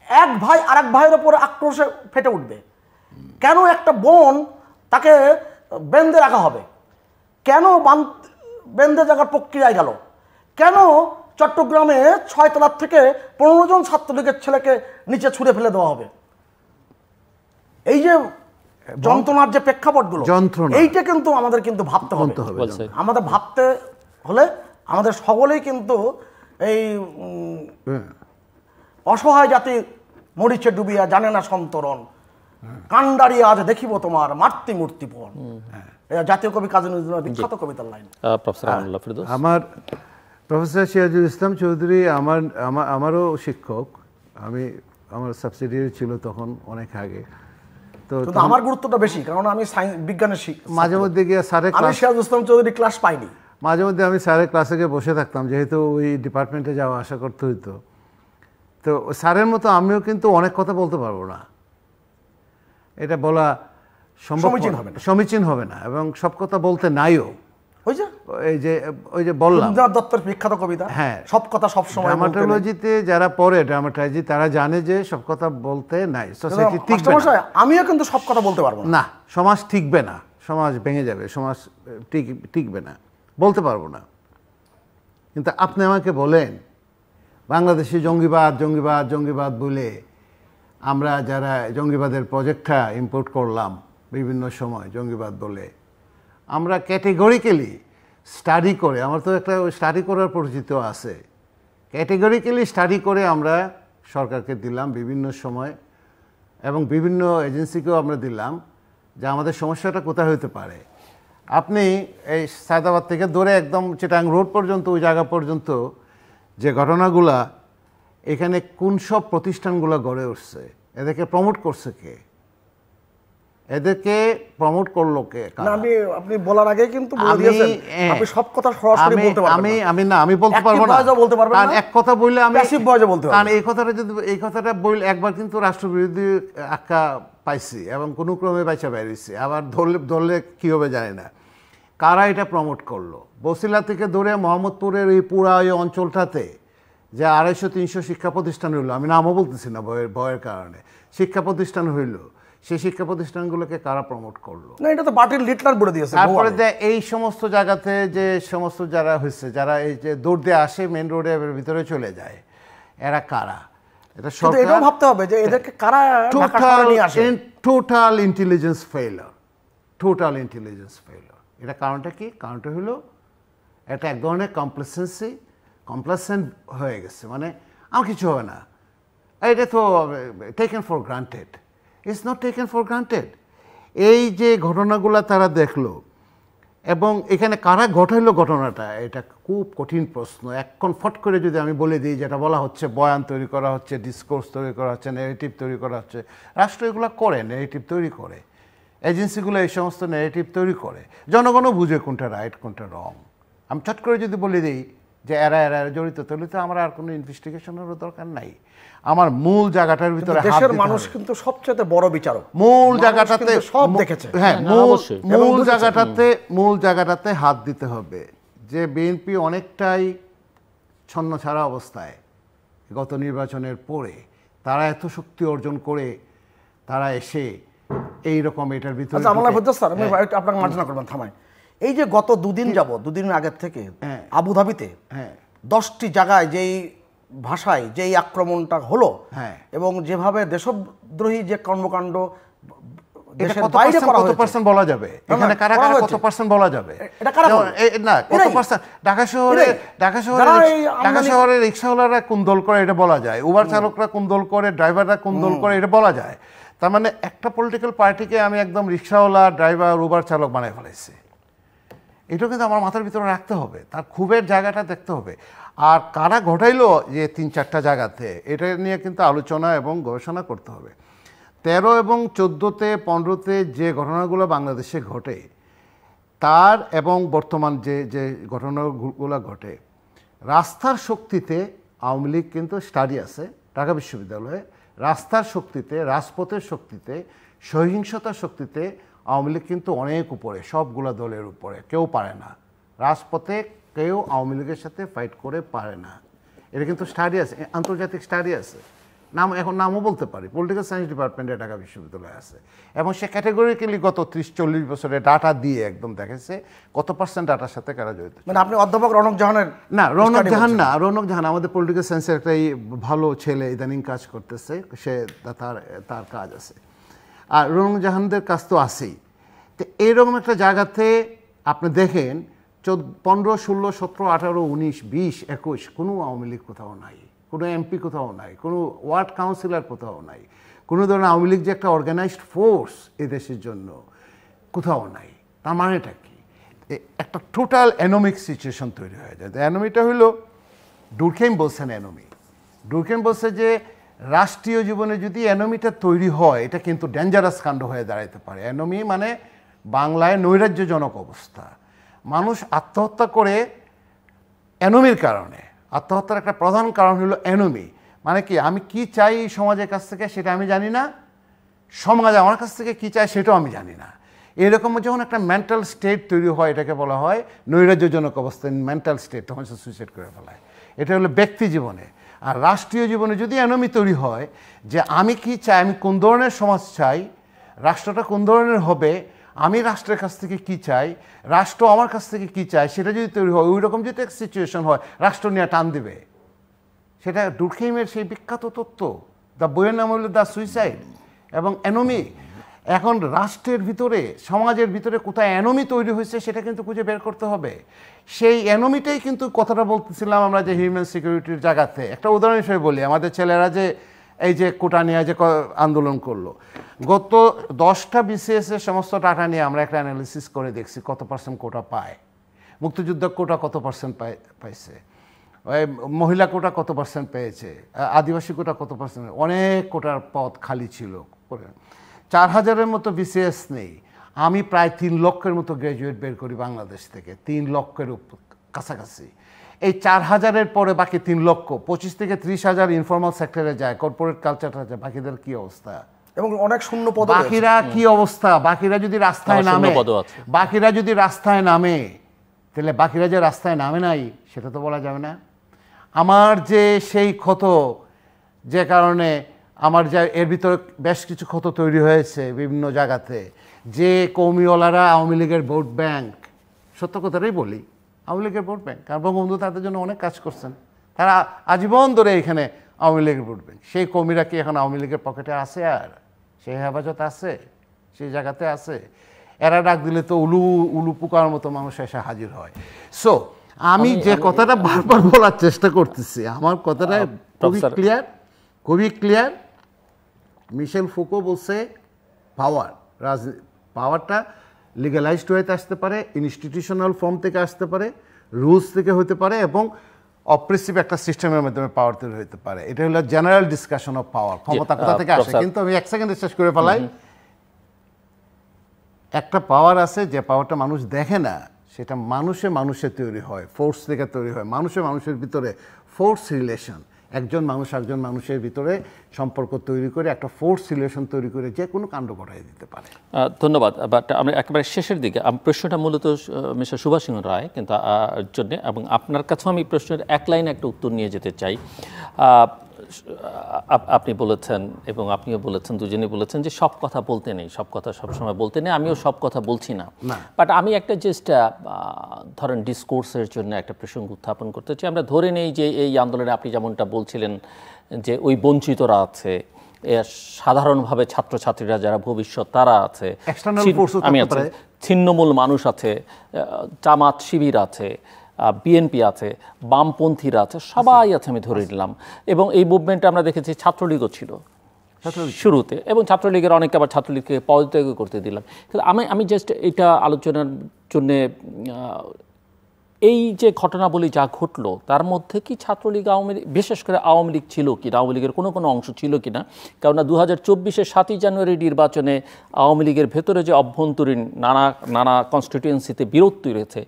এক ভাই আরেক ভাইয়ের ওপরে আক্রোশে ফেটে উঠবে? কেন একটা বোন তাকে বেঁধে রাখা হবে? কেন বেঁধে রাখার প্রক্রিয়ায় গেল? কেন চট্টগ্রামে 6 তলার থেকে 15 জন ছাত্রলীগের ছেলেকে নিচে ছুঁড়ে ফেলে দেওয়া হবে? এই যে যন্ত্রণার যে প্রেক্ষাপটগুলো, এইটা কিন্তু আমাদের কিন্তু ভাবতে হবে। আমাদের ভাবতে হলে আমাদের সকলেই কিন্তু এই অসহায় জাতি মরিচে ডুবিয়া জানে না সন্তরণ, কান্ডারি আজ দেখিব তোমার মাতৃ মূর্তিপণ, জাতীয় কবি কাজী নজরুলের বিখ্যাত কবিতার লাইন। আমার প্রফেসর সিরাজুল ইসলাম চৌধুরী আমারও শিক্ষক, আমার সাবসিডিয়ারি ছিল তখন অনেক আগে। তো আমার গুরুত্বটা বেশি, কারণ আমি বিজ্ঞানের মাঝে মধ্যে গিয়ে স্যারের আমি সিরাজুল ইসলাম চৌধুরী ক্লাস পাইনি, মাঝে মধ্যে আমি স্যারের ক্লাসে গিয়ে বসে থাকতাম, যেহেতু ওই ডিপার্টমেন্টে যাওয়া আসা করতে হইতো। তো স্যারের মতো আমিও কিন্তু অনেক কথা বলতে পারবো না, এটা বলা সমীচীন হবে না, এবং সব কথা বলতে নাইও। ওই যে বললাম রবীন্দ্রনাথ দত্তের বিখ্যাত কবিতা, হ্যাঁ, সব কথা সব সময় ড্রামাটোলজিতে যারা পড়ে ড্রামাটাইজি তারা জানে যে সব কথা বলতে নাই, সোসাইটি টিকবে না। আমিও কিন্তু সব কথা বলতে পারবো না, সমাজ টিকবে না, সমাজ ভেঙে যাবে, সমাজ টিকবে না, বলতে পারবো না। কিন্তু আপনি আমাকে বলেন বাংলাদেশে জঙ্গিবাদ জঙ্গিবাদ জঙ্গিবাদ বলে আমরা যারা জঙ্গিবাদের প্রজেক্টটা ইম্পোর্ট করলাম বিভিন্ন সময় জঙ্গিবাদ বলে, আমরা ক্যাটেগরিক্যালি স্টাডি করে, আমার তো একটা স্টাডি করার পরিচিত আছে, ক্যাটেগরিক্যালি স্টাডি করে আমরা সরকারকে দিলাম বিভিন্ন সময় এবং বিভিন্ন এজেন্সিকেও আমরা দিলাম যে আমাদের সমস্যাটা কোথায় হতে পারে। আপনি এই সায়দাবাদ থেকে ধরে একদম চিটাং রোড পর্যন্ত ওই জায়গা পর্যন্ত যে ঘটনাগুলা, এখানে কোন সব প্রতিষ্ঠানগুলো গড়ে উঠছে, এদেরকে প্রমোট করছে কে, এদেরকে প্রমোট করলো কে? আপনি বলার আগে কিন্তু বলে দিয়েছেন আপনি সব কথা সরাসরি বলতে পারবেন না। আমি বলতে পারবো না, কারণ এক কথা বললে আমি প্যাসিভ ভয়েসে বলতে পারবো, কারণ এই কথাটা বললে একবার কিন্তু রাষ্ট্রবিরোধী আখ্যা পাইছি এবং কোনো ক্রমে বাইচা বেরিয়েছি, আবার ধরলে কী হবে জানি না। কারা এটা প্রমোট করলো? বসিলা থেকে ধরে মোহাম্মদপুরের এই পুরা এই অঞ্চলটাতে যে 250-300 শিক্ষা প্রতিষ্ঠান হইলো, আমি নামও বলতেছি না ভয়ের কারণে, শিক্ষা প্রতিষ্ঠান হইলো, সেই শিক্ষা প্রতিষ্ঠানগুলোকে কারা প্রমোট করলো? না, এটা তো পার্টির লিডার বলে দিয়েছে। তারপরে এই সমস্ত জায়গাতে যে সমস্ত যারা হয়েছে, যারা এই যে দৌড় দিয়ে আসে মেন রোডে ভিতরে চলে যায়, এরা কারা? এটা সরকার, এটাও ভাবতে হবে যে এদেরকে কারা ঢাকা শহরে নিয়ে আসে। Total intelligence failure, total intelligence failure. এটা কারণটা কি? কারণটা হলো এটা এক ধরনের কমপ্লেসেন্ট হয়ে গেছে, মানে আমার কিছু হবে না, এটা তো taken for granted. It's not taken for granted. এই যে ঘটনাগুলো তারা দেখলো এবং এখানে কারা ঘটাইলো ঘটনাটা, এটা খুব কঠিন প্রশ্ন। এখন ফট করে যদি আমি বলে দিই যেটা বলা হচ্ছে বয়ান তৈরি করা হচ্ছে, ডিসকোর্স তৈরি করা হচ্ছে, নেগেটিভ তৈরি করা হচ্ছে, রাষ্ট্র এগুলো করে, নেগেটিভ তৈরি করে, এজেন্সিগুলো এই সমস্ত নেগেটিভ তৈরি করে, জনগণও বুঝে কোনটা রাইট কোনটা রং। আমি চট করে যদি বলে দিই যে এরা জড়িত, তাহলে তো আমার আর কোনো ইনভেস্টিগেশনেরও দরকার নাই। আমার মূল জায়গাটার ভিতরে দেশের মানুষ কিন্তু সবচেয়ে বড় বিচারক, মূল জায়গাটাতে সব দেখেছে। হ্যাঁ, মূল জায়গাটাতে হাত দিতে হবে। যে বিএনপি অনেকটাই ছন্ন ছাড়া অবস্থায় গত নির্বাচনের পরে, তারা এত শক্তি অর্জন করে তারা এসে এইরকম এটার ভিতরে। আচ্ছা, আমার স্যার আমি আপনাকে মার্জনা করবেন, থামাই। এই যে গত দুদিন আগের থেকে আবুধাবিতে 10টি জায়গায় যেই ভাষায় যেই আক্রমণটা হলো এবং যেভাবে দেশদ্রোহী যে কর্মকাণ্ড দেশের বাইরে করা হয়েছে, কত পার্সেন্ট বলা যাবে এখানে? কারা কত পার্সেন্ট বলা যাবে? এটা কারা না, কত পার্সেন্ট? ঢাকা শহরে রিক্সাওয়ালারা কোন দল করে এটা বলা যায়, উবার চালকরা কোন দল করে, ড্রাইভাররা কোন দল করে এটা বলা যায়। তার মানে একটা পলিটিক্যাল পার্টিকে আমি একদম রিক্সাওয়ালা, ড্রাইভার, উবার চালক বানায় ফেলেছি। এটা কিন্তু আমার মাথার ভিতরে রাখতে হবে, তার ক্ষোভের জায়গাটা দেখতে হবে। আর কারা ঘটাইলো যে 3-4টা জায়গাতে, এটা নিয়ে কিন্তু আলোচনা এবং গবেষণা করতে হবে। 13 এবং 14-তে 15-তে যে ঘটনাগুলো বাংলাদেশে ঘটে তার এবং বর্তমান যে ঘটনাগুলো ঘটে, রাস্তার শক্তিতে আওয়ামী লীগ কিন্তু স্টাডি আছে ঢাকা বিশ্ববিদ্যালয়ে, রাস্তার শক্তিতে, রাজপথের শক্তিতে, সহিংসতার শক্তিতে আওয়ামী লীগ কিন্তু অনেক উপরে, সবগুলো দলের উপরে। কেউ পারে না রাজপথে, কেউ আওয়ামী লীগের সাথে ফাইট করে পারে না। এটা কিন্তু স্টাডি আছে, আন্তর্জাতিক স্টাডি আছে, এখন নামও বলতে পারি, পলিটিক্যাল সায়েন্স ডিপার্টমেন্টে ঢাকা বিশ্ববিদ্যালয়ে আছে। এবং সে ক্যাটেগরিক্যালি গত 30-40 বছরে ডাটা দিয়ে একদম দেখেছে কত পার্সেন্ট ডাটার সাথে কারা জড়িত। মানে আপনি অধ্যাপক রৌনক জাহানের? না, রৌনক জাহান আমাদের পলিটিক্যাল সায়েন্সের একটাই ভালো ছেলে, ইদানিং কাজ করতেছে, সে তার কাজ আছে। আর রৌনক জাহানদের কাজ তো আছেই। তো এইরকম একটা জায়গাতে আপনি দেখেন 15, 16, 17, 18, 19, 20, 21 কোনো আওয়ামী লীগ কোথাও নাই, কোনো এমপি কোথাও নাই, কোনো ওয়ার্ড কাউন্সিলর কোথাও নাই, কোনো ধরনের আওয়ামী লীগ যে একটা অর্গানাইজড ফোর্স এই দেশের জন্য কোথাও নাই। তার মানেটা কি? একটা টোটাল অ্যানোমিক সিচুয়েশন তৈরি হয়ে যায়। অ্যানোমিটা হইল, ডুরখেইম বলছেন অ্যানোমি, ডুরখেইম বলছে যে রাষ্ট্রীয় জীবনে যদি অ্যানোমিটা তৈরি হয় এটা কিন্তু ডেঞ্জারাস কাণ্ড হয়ে দাঁড়াইতে পারে। অ্যানোমি মানে বাংলায় নৈরাজ্যজনক অবস্থা। মানুষ আত্মহত্যা করে অ্যানোমির কারণে, আত্মহত্যার একটা প্রধান কারণ হলো অ্যানোমি। মানে কি, আমি কি চাই সমাজের কাছ থেকে সেটা আমি জানি না, সমাজ আমার কাছ থেকে কি চায় সেটাও আমি জানি না। এরকম যখন একটা মেন্টাল স্টেট তৈরি হয়, এটাকে বলা হয় নৈরাজ্যজনক অবস্থা, মেন্টাল স্টেট, তখন সে সুইসাইড করে ফেলায়। এটা হলো ব্যক্তি জীবনে। আর রাষ্ট্রীয় জীবনে যদি অ্যানোমি তৈরি হয় যে আমি কি চাই, আমি কোন ধরনের সমাজ চাই, রাষ্ট্রটা কোন ধরনের হবে, আমি রাষ্ট্রের কাছ থেকে কি চাই, রাষ্ট্র আমার কাছ থেকে কি চাই, সেটা যদি তৈরি হয়, ওই রকম যদি একটা সিচুয়েশন হয়, রাষ্ট্র নিয়ে টান দেবে। সেটা ডুরখেইমের সেই বিখ্যাত তত্ত্ব, দ্য বইয়ের নাম হলো দ্য সুইসাইড এবং অ্যানোমি। এখন রাষ্ট্রের ভিতরে, সমাজের ভিতরে কোথায় অ্যানোমি তৈরি হয়েছে সেটা কিন্তু খুঁজে বের করতে হবে। সেই অ্যানোমিটাই কিন্তু কথাটা বলতেছিলাম আমরা যে হিউম্যান সিকিউরিটির জায়গাতে। একটা উদাহরণ হিসেবে বলি, আমাদের ছেলেরা যে এই যে কোটা নিয়ে যে আন্দোলন করলো, গত 10টা BCS এর সমস্ত ডাটা নিয়ে আমরা একটা অ্যানালিসিস করে দেখছি কত পার্সেন্ট কোটা পায়, মুক্তিযুদ্ধ কোটা কত পার্সেন্ট পাইছে, মহিলা কোটা কত পার্সেন্ট পেয়েছে, আদিবাসী কোটা কত পার্সেন্ট, অনেক কোটার পদ খালি ছিল। 4000-এর মতো BCS নেই। আমি প্রায় 3 লক্ষের মতো গ্র্যাজুয়েট বের করি বাংলাদেশ থেকে, 3 লক্ষের কাছাকাছি। এই 4000-এর পরে বাকি 3 লক্ষ, 25 থেকে 30,000 ইনফর্মাল সেক্টরে যায়, কর্পোরেট কালচারটা যায়। বাকিদের কি অবস্থা? এবং অনেক শূন্য পদ, বাকিরা কি অবস্থা? বাকিরা যদি রাস্তায় নামে তাহলে বাকিরা যে রাস্তায় নামে নাই সেটা তো বলা যাবে না। আমার যে সেই ক্ষত, যে কারণে আমার যা এর ভিতরে বেশ কিছু ক্ষত তৈরি হয়েছে বিভিন্ন জায়গাতে, যে কৌমিওয়ালারা আওয়ামী লীগের ভোট ব্যাংক, সত্য কথাটাই বলি, আওয়ামী লীগের ভোট ব্যাংক, কারণ বঙ্গবন্ধু তাদের জন্য অনেক কাজ করছেন, তারা আজীবন ধরে এখানে আওয়ামী লীগের ভোট ব্যাংক। সেই কৌমিরা কি এখন আওয়ামী লীগের পকেটে আছে? আর সেই হেফাজত আছে, সেই জায়গাতে আছে? এরা ডাক দিলে তো উলু পোকার মতো মানুষ এসে হাজির হয়। সো আমি যে কথাটা বারবার বলার চেষ্টা করতেছি, আমার কথাটা খুবই ক্লিয়ার। মিশেল ফুকো বলছে পাওয়ারটা লিগ্যালাইজড হইতে আসতে পারে, ইনস্টিটিউশনাল ফর্ম থেকে আসতে পারে, রুলস থেকে হতে পারে, এবং অপ্রেসিভ একটা সিস্টেমের মাধ্যমে পাওয়ার তৈরি হতে পারে। এটা হলো জেনারেল ডিসকাশন অফ পাওয়ার, ক্ষমতা কোথা থেকে আসে। কিন্তু আমি 1 সেকেন্ডে শেষ করে ফেলাই। একটা পাওয়ার আছে যে পাওয়ারটা মানুষ দেখে না, সেটা মানুষে তৈরি হয়, ফোর্স থেকে তৈরি হয়। মানুষের ভিতরে ফোর্স রিলেশন, একজন মানুষ একজন মানুষের ভিতরে সম্পর্ক তৈরি করে একটা ফোর্স রিলেশন তৈরি করে যে কোনো কাণ্ড ঘটাই দিতে পারে। ধন্যবাদ। বাট আমরা একেবারে শেষের দিকে, প্রশ্নটা মূলত মিস্টার সুভাষ সিংহ রায় কিন্তু জন্য, এবং আপনার কাছেও আমি প্রশ্নের এক লাইনে একটা উত্তর নিয়ে যেতে চাই। আপনি বলেছেন এবং আপনিও বলেছেন, দুজনেই বলেছেন যে সব কথা বলতে নেই, সব কথা সবসময় বলতে নেই। আমিও সব কথা বলছি না, বাট আমি একটা জাস্ট ধরেন ডিসকোর্সের জন্য একটা প্রসঙ্গ উত্থাপন করতে চাই। আমরা ধরে নেই যে এই আন্দোলনে আপনি যেমনটা বলছিলেন যে ওই বঞ্চিতরা আছে, সাধারণভাবে ছাত্রছাত্রীরা যারা ভবিষ্যৎ তারা আছে, আমি আছি, ছিন্নমূল মানুষ আছে, জামাত শিবির আছে, বিএনপি আছে, বামপন্থীরা আছে, সবাই আছে আমি ধরে নিলাম। এবং এই মুভমেন্টে আমরা দেখেছি ছাত্রলীগও ছিল শুরুতে, এবং ছাত্রলীগের অনেকে আবার ছাত্রলীগকে পদত্যাগ করতে দিলাম। কিন্তু আমি জাস্ট এটা আলোচনার জন্যে, এই যে ঘটনাবলী যা ঘটলো তার মধ্যে কি ছাত্রলীগ আওয়ামী লীগ, বিশেষ করে আওয়ামী লীগ ছিল কি, আওয়ামী লীগের কোনো অংশ ছিল কি না? কেননা 2024-এর 7ই জানুয়ারি নির্বাচনে আওয়ামী লীগের ভেতরে যে অভ্যন্তরীণ নানা কনস্টিটিউয়েন্সিতে বিরোধ তৈরি হয়েছে,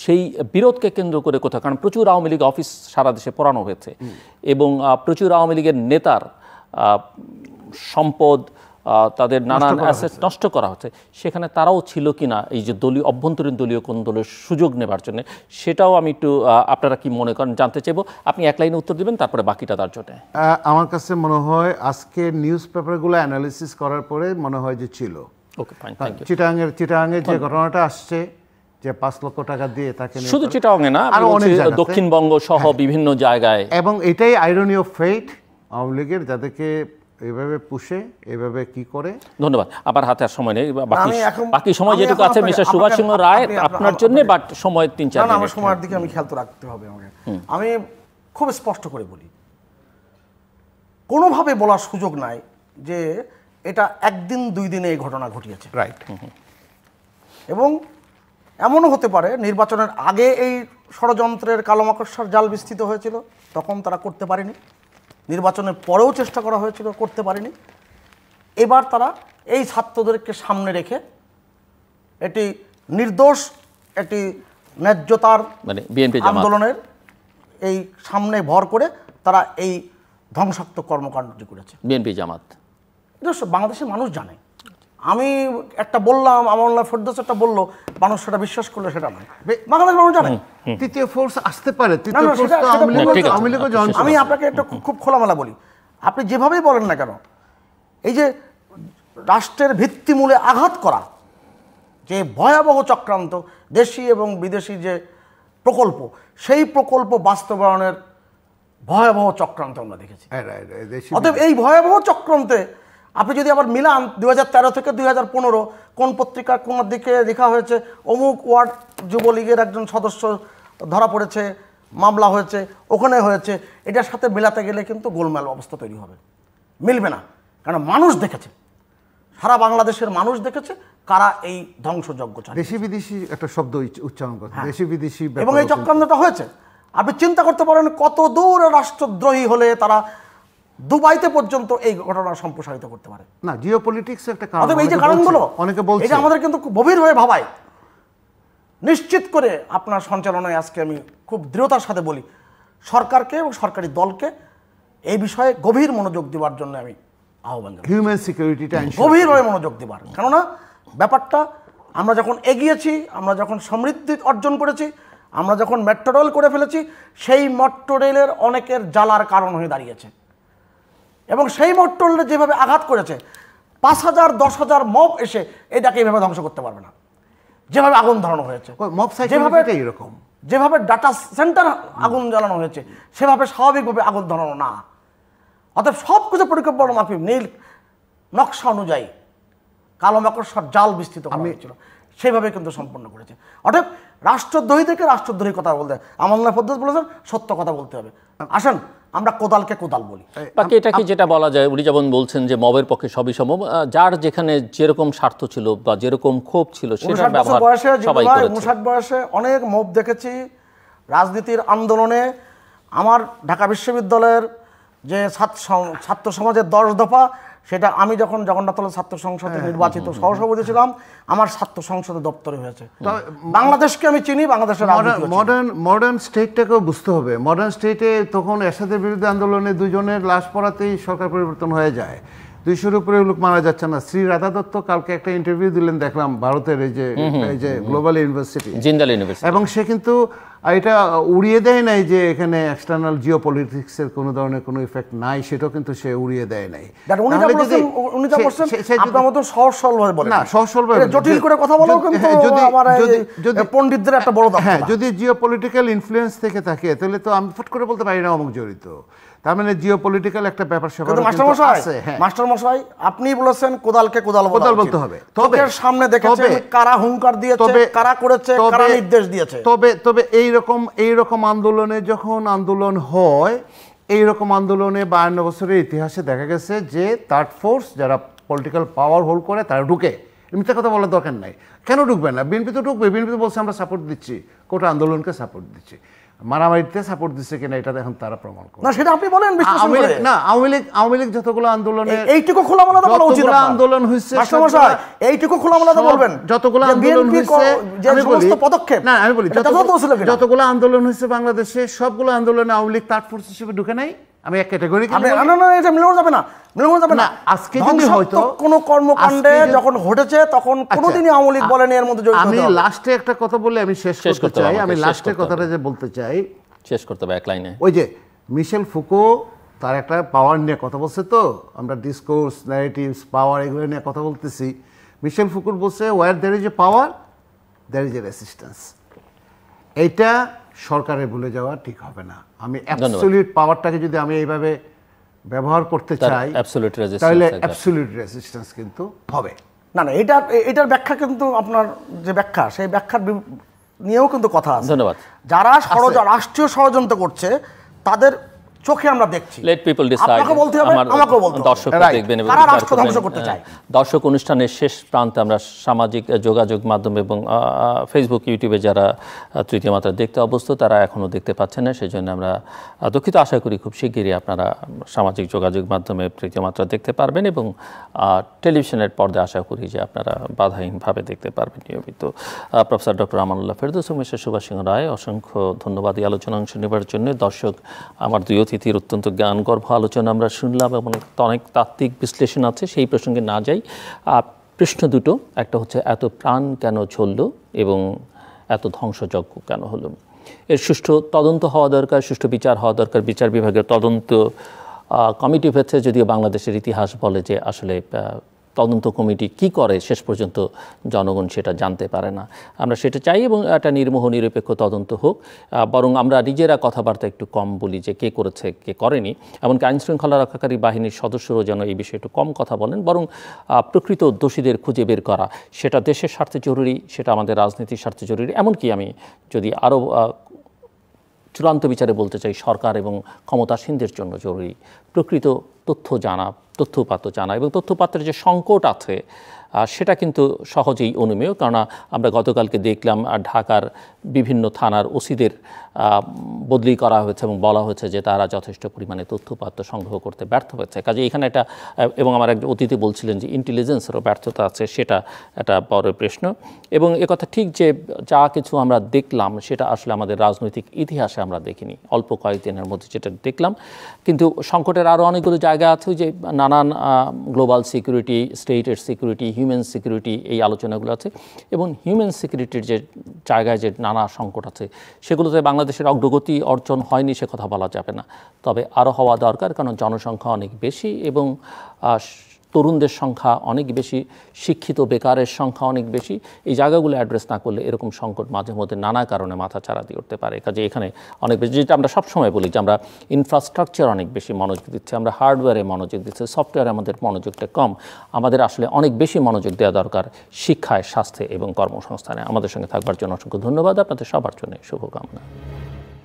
সেই বিরোধকে কেন্দ্র করে কোথাও, কারণ প্রচুর আওয়ামী লীগ অফিস সারা দেশে পোড়ানো হয়েছে এবং প্রচুর আওয়ামী লীগের নেতার সম্পদ, তাদের নানান অ্যাসেট নষ্ট করা হচ্ছে, সেখানে তারাও ছিল কিনা এই যে দলীয় অভ্যন্তরীণ দলীয় কোন দলের সুযোগ নেবার জন্য, সেটাও আমি একটু আপনারা কি মনে করেন জানতে চাইবো। আপনি এক লাইনে উত্তর দিবেন, তারপরে বাকিটা তার জন্য। আমার কাছে মনে হয় আজকে নিউজ পেপারগুলো অ্যানালিসিস করার পরে মনে হয় যে ছিল। ওকে, ফাইন, থ্যাংক ইউ। চিটাগাংয়ের যে ঘটনাটা আসছে যে 5 লক্ষ টাকা দিয়ে তাকে, শুধু চিটাগাংয়ে না, দক্ষিণবঙ্গ সহ বিভিন্ন জায়গায়, এবং এটাই আইরনি অফ ফেট, আওয়ামী লীগের যাদেরকে এইভাবে পুষে এইভাবে কি করে। ধন্যবাদ। আবার হাতে আর সময় নেই, বাকি সময় যেটুকু আছে মিস্টার সুভাষ সিংহ রায় আপনার জন্য, বাট সময় 3-4 মিনিট। আমার সময়ের দিকে আমি খেয়াল তো রাখতে হবে আমাকে। আমি খুব স্পষ্ট করে বলি, কোনোভাবে বলার সুযোগ নাই যে এটা 1 দিন 2 দিনে এই ঘটনা ঘটিয়েছে, রাইট। এবং এমনও হতে পারে নির্বাচনের আগে এই ষড়যন্ত্রের কালো মাকড়সার জাল বিস্তৃত হয়েছিল, তখন তারা করতে পারেনি। নির্বাচনের পরেও চেষ্টা করা হয়েছিল, করতে পারেনি। এবার তারা এই ছাত্রদেরকে সামনে রেখে এটি নির্দোষ, এটি ন্যায্যতার মানে বিএনপি আন্দোলনের এই সামনে ভর করে তারা এই ধ্বংসাত্মক কর্মকাণ্ডটি করেছে। বিএনপি জামাত বাংলাদেশের মানুষ জানে, আমি একটা বললাম, আমানুল্লাহ ফেরদৌস একটা বললো, মানুষ সেটা বিশ্বাস করলে সেটা নয়। বাংলাদেশ মানুষ জানে তৃতীয় ফোর্স আসতে পারে, না, না, সেটা- সেটা- আওয়ামী লীগও জয়েন আমি আপনাকে একটা খুব খোলামেলা বলি, আপনি যেভাবেই বলেন না কেন, এই যে রাষ্ট্রের ভিত্তিমূলে আঘাত করা, যে ভয়াবহ চক্রান্ত, দেশি এবং বিদেশি যে প্রকল্প, সেই প্রকল্প বাস্তবায়নের ভয়াবহ চক্রান্ত আমরা দেখেছি। অতএব এই ভয়াবহ চক্রান্তে আপনি যদি আবার মিলান 2013 থেকে 2015 কোন পত্রিকার কোন দিকে লেখা হয়েছে অমুক ওয়ার্ড যুবলীগের একজন সদস্য ধরা পড়েছে, মামলা হয়েছে, ওখানে হয়েছে, এটার সাথে মেলাতে গেলে কিন্তু গোলমাল অবস্থা তৈরি হবে, মিলবে না। কারণ মানুষ দেখেছে, সারা বাংলাদেশের মানুষ দেখেছে কারা এই ধ্বংসযজ্ঞ চালাচ্ছে। দেশি বিদেশি একটা শব্দ উচ্চারণ করে, দেশি বিদেশি, এবং এই চক্রান্তটা হয়েছে। আপনি চিন্তা করতে পারেন কত দূর রাষ্ট্রদ্রোহী হলে তারা দুবাইতে পর্যন্ত এই ঘটনা সম্প্রসারিত করতে পারে। না, জিওপলিটিক্স একটা কারণ। অতএব এই যে কারণগুলো অনেকে বলছে, এটা আমাদের কিন্তু খুব গভীর হয়ে ভাবায়। নিশ্চিত করে আপনার সঞ্চালনায় আজকে আমি খুব দৃঢ়তার সাথে বলি, সরকারকে এবং সরকারি দলকে এই বিষয়ে গভীর মনোযোগ দেওয়ার জন্য আমি আহ্বান জানাই। হিউম্যান সিকিউরিটিটা গভীরভাবে মনোযোগ দেবার, কেননা ব্যাপারটা আমরা যখন এগিয়েছি, আমরা যখন সমৃদ্ধি অর্জন করেছি, আমরা যখন মেট্রো রেল করে ফেলেছি, সেই মেট্রো রেলের অনেকের জ্বালার কারণ হয়ে দাঁড়িয়েছে। এবং সেই মেট্রো রেলে যেভাবে আঘাত করেছে, 5,000 10,000 মব এসে এটাকে এইভাবে ধ্বংস করতে পারবে না, যেভাবে আগুন ধরানো হয়েছে। মব সাইকোলজিটা এরকম, যেভাবে ডাটা সেন্টার আগুন জ্বালানো হয়েছে, সেভাবে স্বাভাবিকভাবে আগুন ধরানো না। অতএব সব কিছু পরিকল্পনা মাফিক নীল নকশা অনুযায়ী কালো মাকড়সার জাল বিস্তৃত করা হয়েছিল, সেইভাবে কিন্তু সম্পন্ন করেছে। অতএব রাষ্ট্রদ্রোহীদেরকে রাষ্ট্রদ্রোহী কথা বলতে, আমানুল্লাহ ফেরদৌস বলেছেন সত্য কথা বলতে হবে। আসেন আমরা কোদালকে কোদাল বলি। বাকি এটা কি যেটা বলা যায়, উনি যেমন বলছেন যে মবের পক্ষে সবই সম্ভব, যার যেখানে যেরকম স্বার্থ ছিল বা যেরকম ক্ষোভ ছিল সেটা ব্যবহার সবাই করেছে। 59 বয়সে অনেক মব দেখেছি রাজনীতির আন্দোলনে। আমার ঢাকা বিশ্ববিদ্যালয়ের যে ছাত্র সমাজের 10 দফা, সেটা আমি যখন জগন্নাথতলা ছাত্র সংসদে নির্বাচিত সহসভাপতি ছিলাম, আমার ছাত্র সংসদের দপ্তরে হয়েছে। বাংলাদেশকে আমি চিনি, বাংলাদেশের মডার্ন স্টেটটাকেও বুঝতে হবে। মডার্ন স্টেটে তখন এরশাদের বিরুদ্ধে আন্দোলনে 2 জনের লাশ পড়াতেই সরকার পরিবর্তন হয়ে যায়, 200-এর উপরে লোক মারা যাচ্ছে না। শ্রী রাধা দত্ত কালকে একটা ইন্টারভিউ দিলেন, দেখলাম ভারতের এই যে গ্লোবাল ইউনিভার্সিটি, জিন্দাল ইউনিভার্সিটি, এবং সে কিন্তু এটা উড়িয়ে দেয় নাই যে এখানে এক্সটার্নাল জিওপলিটিক্সের কোনো ধরনের কোনো ইফেক্ট নাই, সেটাও কিন্তু সে উড়িয়ে দেয় নাই। জটিল করে কথা বলাও কিন্তু পণ্ডিতদের একটা বড় দক্ষতা। হ্যাঁ, যদি জিওপলিটিক্যাল ইনফ্লুয়েন্স থেকে থাকে তাহলে তো আমি ফট করে বলতে পারি না অমুক জড়িত, তার মানে জিওপলিটিক্যাল একটা ব্যাপার স্যাপার আছে। মাস্টার মশাই আপনি বলেছেন কোদালকে কোদাল বলতে হবে, তবে সামনে দেখেছেন কারা হুঙ্কার দিয়েছে, কারা করেছে, কারা নির্দেশ দিয়েছে। তবে এইরকম আন্দোলনে যখন আন্দোলন হয়, এইরকম আন্দোলনে 52 বছরের ইতিহাসে দেখা গেছে যে থার্ড ফোর্স যারা পলিটিক্যাল পাওয়ার হোল্ড করে তারা ঢুকে। মিথ্যা কথা বলার দরকার নাই, কেন ঢুকবে না? বিএনপি তো ঢুকবে, বিএনপি তো বলছে আমরা সাপোর্ট দিচ্ছি, কোটা আন্দোলনকে সাপোর্ট দিচ্ছি। মারামারিতে সাপোর্ট দিচ্ছে কিনা এটা এখন তারা প্রমাণ করে। না সেটা আপনি বলেন। না, আওয়ামী লীগ যতগুলো আন্দোলনে, এইটুকু খোলামেলা বলা উচিত। আন্দোলন হয়েছে এইটুকু খোলামেলা বলবেন, যতগুলো আন্দোলন হয়েছে, আমি বলি পদক্ষেপ। না আমি বলি যতগুলো আন্দোলন হয়েছে বাংলাদেশে, সবগুলো আন্দোলনে আওয়ামী লীগ থার্ড ফোর্স হিসেবে ঢুকে নাই। আমি এক ক্যাটাগরি, না এটা মিলানো যাবে না, মিলানো যাবে না। আজকে যদি হয়তো কোনো কর্মকাণ্ডে যখন ঘটেছে তখন কোনোদিনই আওয়ামী লীগ বলেনি এর মধ্যে জড়িত। আমি লাস্টে একটা কথা বলে আমি শেষ করতে চাই। আমি লাস্টের কথাটা যে বলতে চাই, শেষ করতে হবে এক লাইনে। ওই যে মিশেল ফুকো তার একটা পাওয়ার নিয়ে কথা বলছে, তো আমরা ডিসকোর্স, ন্যারেটিভস, পাওয়ার এগুলো নিয়ে কথা বলতেছি। মিশেল ফুকুর বলছে where there is a power there is a resistance. এইটা সরকারের ভুলে যাওয়া ঠিক হবে না। আমি অ্যাবসলিউট পাওয়ারটাকে যদি আমি এইভাবে ব্যবহার করতে চাই তাহলে অ্যাবসলিউট রেসিস্ট্যান্স কিন্তু হবে না। না এটার ব্যাখ্যা কিন্তু আপনার যে ব্যাখ্যা, সেই ব্যাখ্যার নিয়েও কিন্তু কথা আছে। ধন্যবাদ। যারা রাষ্ট্রীয় ষড়যন্ত্র করছে তাদের চোখে আমরা দেখছি। Late people decide. আপনাকে বলতে হবে, আমাকেও বলতে হবে। দর্শকরা দেখবেন এবং কারা রাষ্ট্র ধ্বংস করতে চায়। দর্শক অনুষ্ঠানের শেষ প্রান্তে আমরা সামাজিক যোগাযোগ মাধ্যম এবং ফেসবুক, ইউটিউবে যারা তৃতীয় মাত্রা দেখতে অভ্যস্ত তারা এখনও দেখতে পাচ্ছেন না, সেই জন্য আমরা দুঃখিত। আশা করি খুব শিগগিরই আপনারা সামাজিক যোগাযোগ মাধ্যমে তৃতীয় মাত্রা দেখতে পারবেন এবং টেলিভিশনের পর্দায় আশা করি যে আপনারা বাধাহীনভাবে দেখতে পারবেন নিয়মিত। প্রফেসর ডক্টর আমানুল্লাহ ফেরদৌস এবং মিস্টার সুভাষ সিংহ রায়, অসংখ্য ধন্যবাদ এই আলোচনা অংশ নেবার জন্য। দর্শক, আমার দুই অতিথির অত্যন্ত জ্ঞানগর্ভ আলোচনা আমরা শুনলাম এবং অনেক তাত্ত্বিক বিশ্লেষণ আছে, সেই প্রসঙ্গে না যাই। প্রশ্ন দুটো, একটা হচ্ছে এত প্রাণ কেন চলল এবং এত ধ্বংসযজ্ঞ কেন হলো। এর সুষ্ঠু তদন্ত হওয়া দরকার, সুষ্ঠু বিচার হওয়া দরকার। বিচার বিভাগের তদন্ত কমিটি হয়েছে, যদিও বাংলাদেশের ইতিহাস বলে যে আসলে তদন্ত কমিটি কি করে শেষ পর্যন্ত জনগণ সেটা জানতে পারে না। আমরা সেটা চাই এবং একটা নির্মোহ নিরপেক্ষ তদন্ত হোক। বরং আমরা নিজেরা কথাবার্তা একটু কম বলি যে কে করেছে কে করেনি, এমনকি আইনশৃঙ্খলা রক্ষাকারী বাহিনীর সদস্যরাও যেন এই বিষয়ে একটু কম কথা বলেন, বরং প্রকৃত দোষীদের খুঁজে বের করা সেটা দেশের স্বার্থে জরুরি, সেটা আমাদের রাজনীতির স্বার্থে জরুরি। এমনকি আমি যদি আরও চূড়ান্ত বিচারে বলতে চাই, সরকার এবং ক্ষমতাসীনদের জন্য জরুরি প্রকৃত তথ্য জানা, তথ্যপাত্র জানা। এবং তথ্যপাত্রের যে সংকট আছে সেটা কিন্তু সহজেই অনুমেয়, কেননা আমরা গতকালকে দেখলাম ঢাকার বিভিন্ন থানার ওসিদের বদলি করা হয়েছে এবং বলা হয়েছে যে তারা যথেষ্ট পরিমাণে তথ্যপাত্র সংগ্রহ করতে ব্যর্থ হয়েছে। কাজে এখানে একটা, এবং আমার একজন অতিথি বলছিলেন যে ইন্টেলিজেন্সেরও ব্যর্থতা আছে, সেটা একটা বড় প্রশ্ন। এবং একথা ঠিক যে যা কিছু আমরা দেখলাম সেটা আসলে আমাদের রাজনৈতিক ইতিহাসে আমরা দেখিনি, অল্প কয়েকদিনের মধ্যে যেটা দেখলাম। কিন্তু সংকটের আরও অনেকগুলো জায়গা আছে যে নানান গ্লোবাল সিকিউরিটি, স্টেটের সিকিউরিটি, হিউম্যান সিকিউরিটি, এই আলোচনাগুলো আছে। এবং হিউম্যান সিকিউরিটির যে জায়গায় যে নানা সংকট আছে সেগুলোতে বাংলাদেশের অগ্রগতি অর্জন হয়নি সে কথা বলা যাবে না, তবে আরও হওয়া দরকার, কারণ জনসংখ্যা অনেক বেশি এবং তরুণদের সংখ্যা অনেক বেশি, শিক্ষিত বেকারের সংখ্যা অনেক বেশি। এই জায়গাগুলো অ্যাড্রেস না করলে এরকম সংকট মাঝে মধ্যে নানা কারণে মাথা চাড়া দিয়ে উঠতে পারে। কাজে এখানে অনেক বেশি, যেটা আমরা সবসময় বলি যে আমরা ইনফ্রাস্ট্রাকচার অনেক বেশি মনোযোগ দিচ্ছি, আমরা হার্ডওয়্যারে মনোযোগ দিচ্ছি, সফটওয়্যারে আমাদের মনোযোগটা কম। আমাদের আসলে অনেক বেশি মনোযোগ দেওয়া দরকার শিক্ষায়, স্বাস্থ্যে এবং কর্মসংস্থানে। আমাদের সঙ্গে থাকবার জন্য অসংখ্য ধন্যবাদ, আপনাদের সবার জন্য শুভকামনা।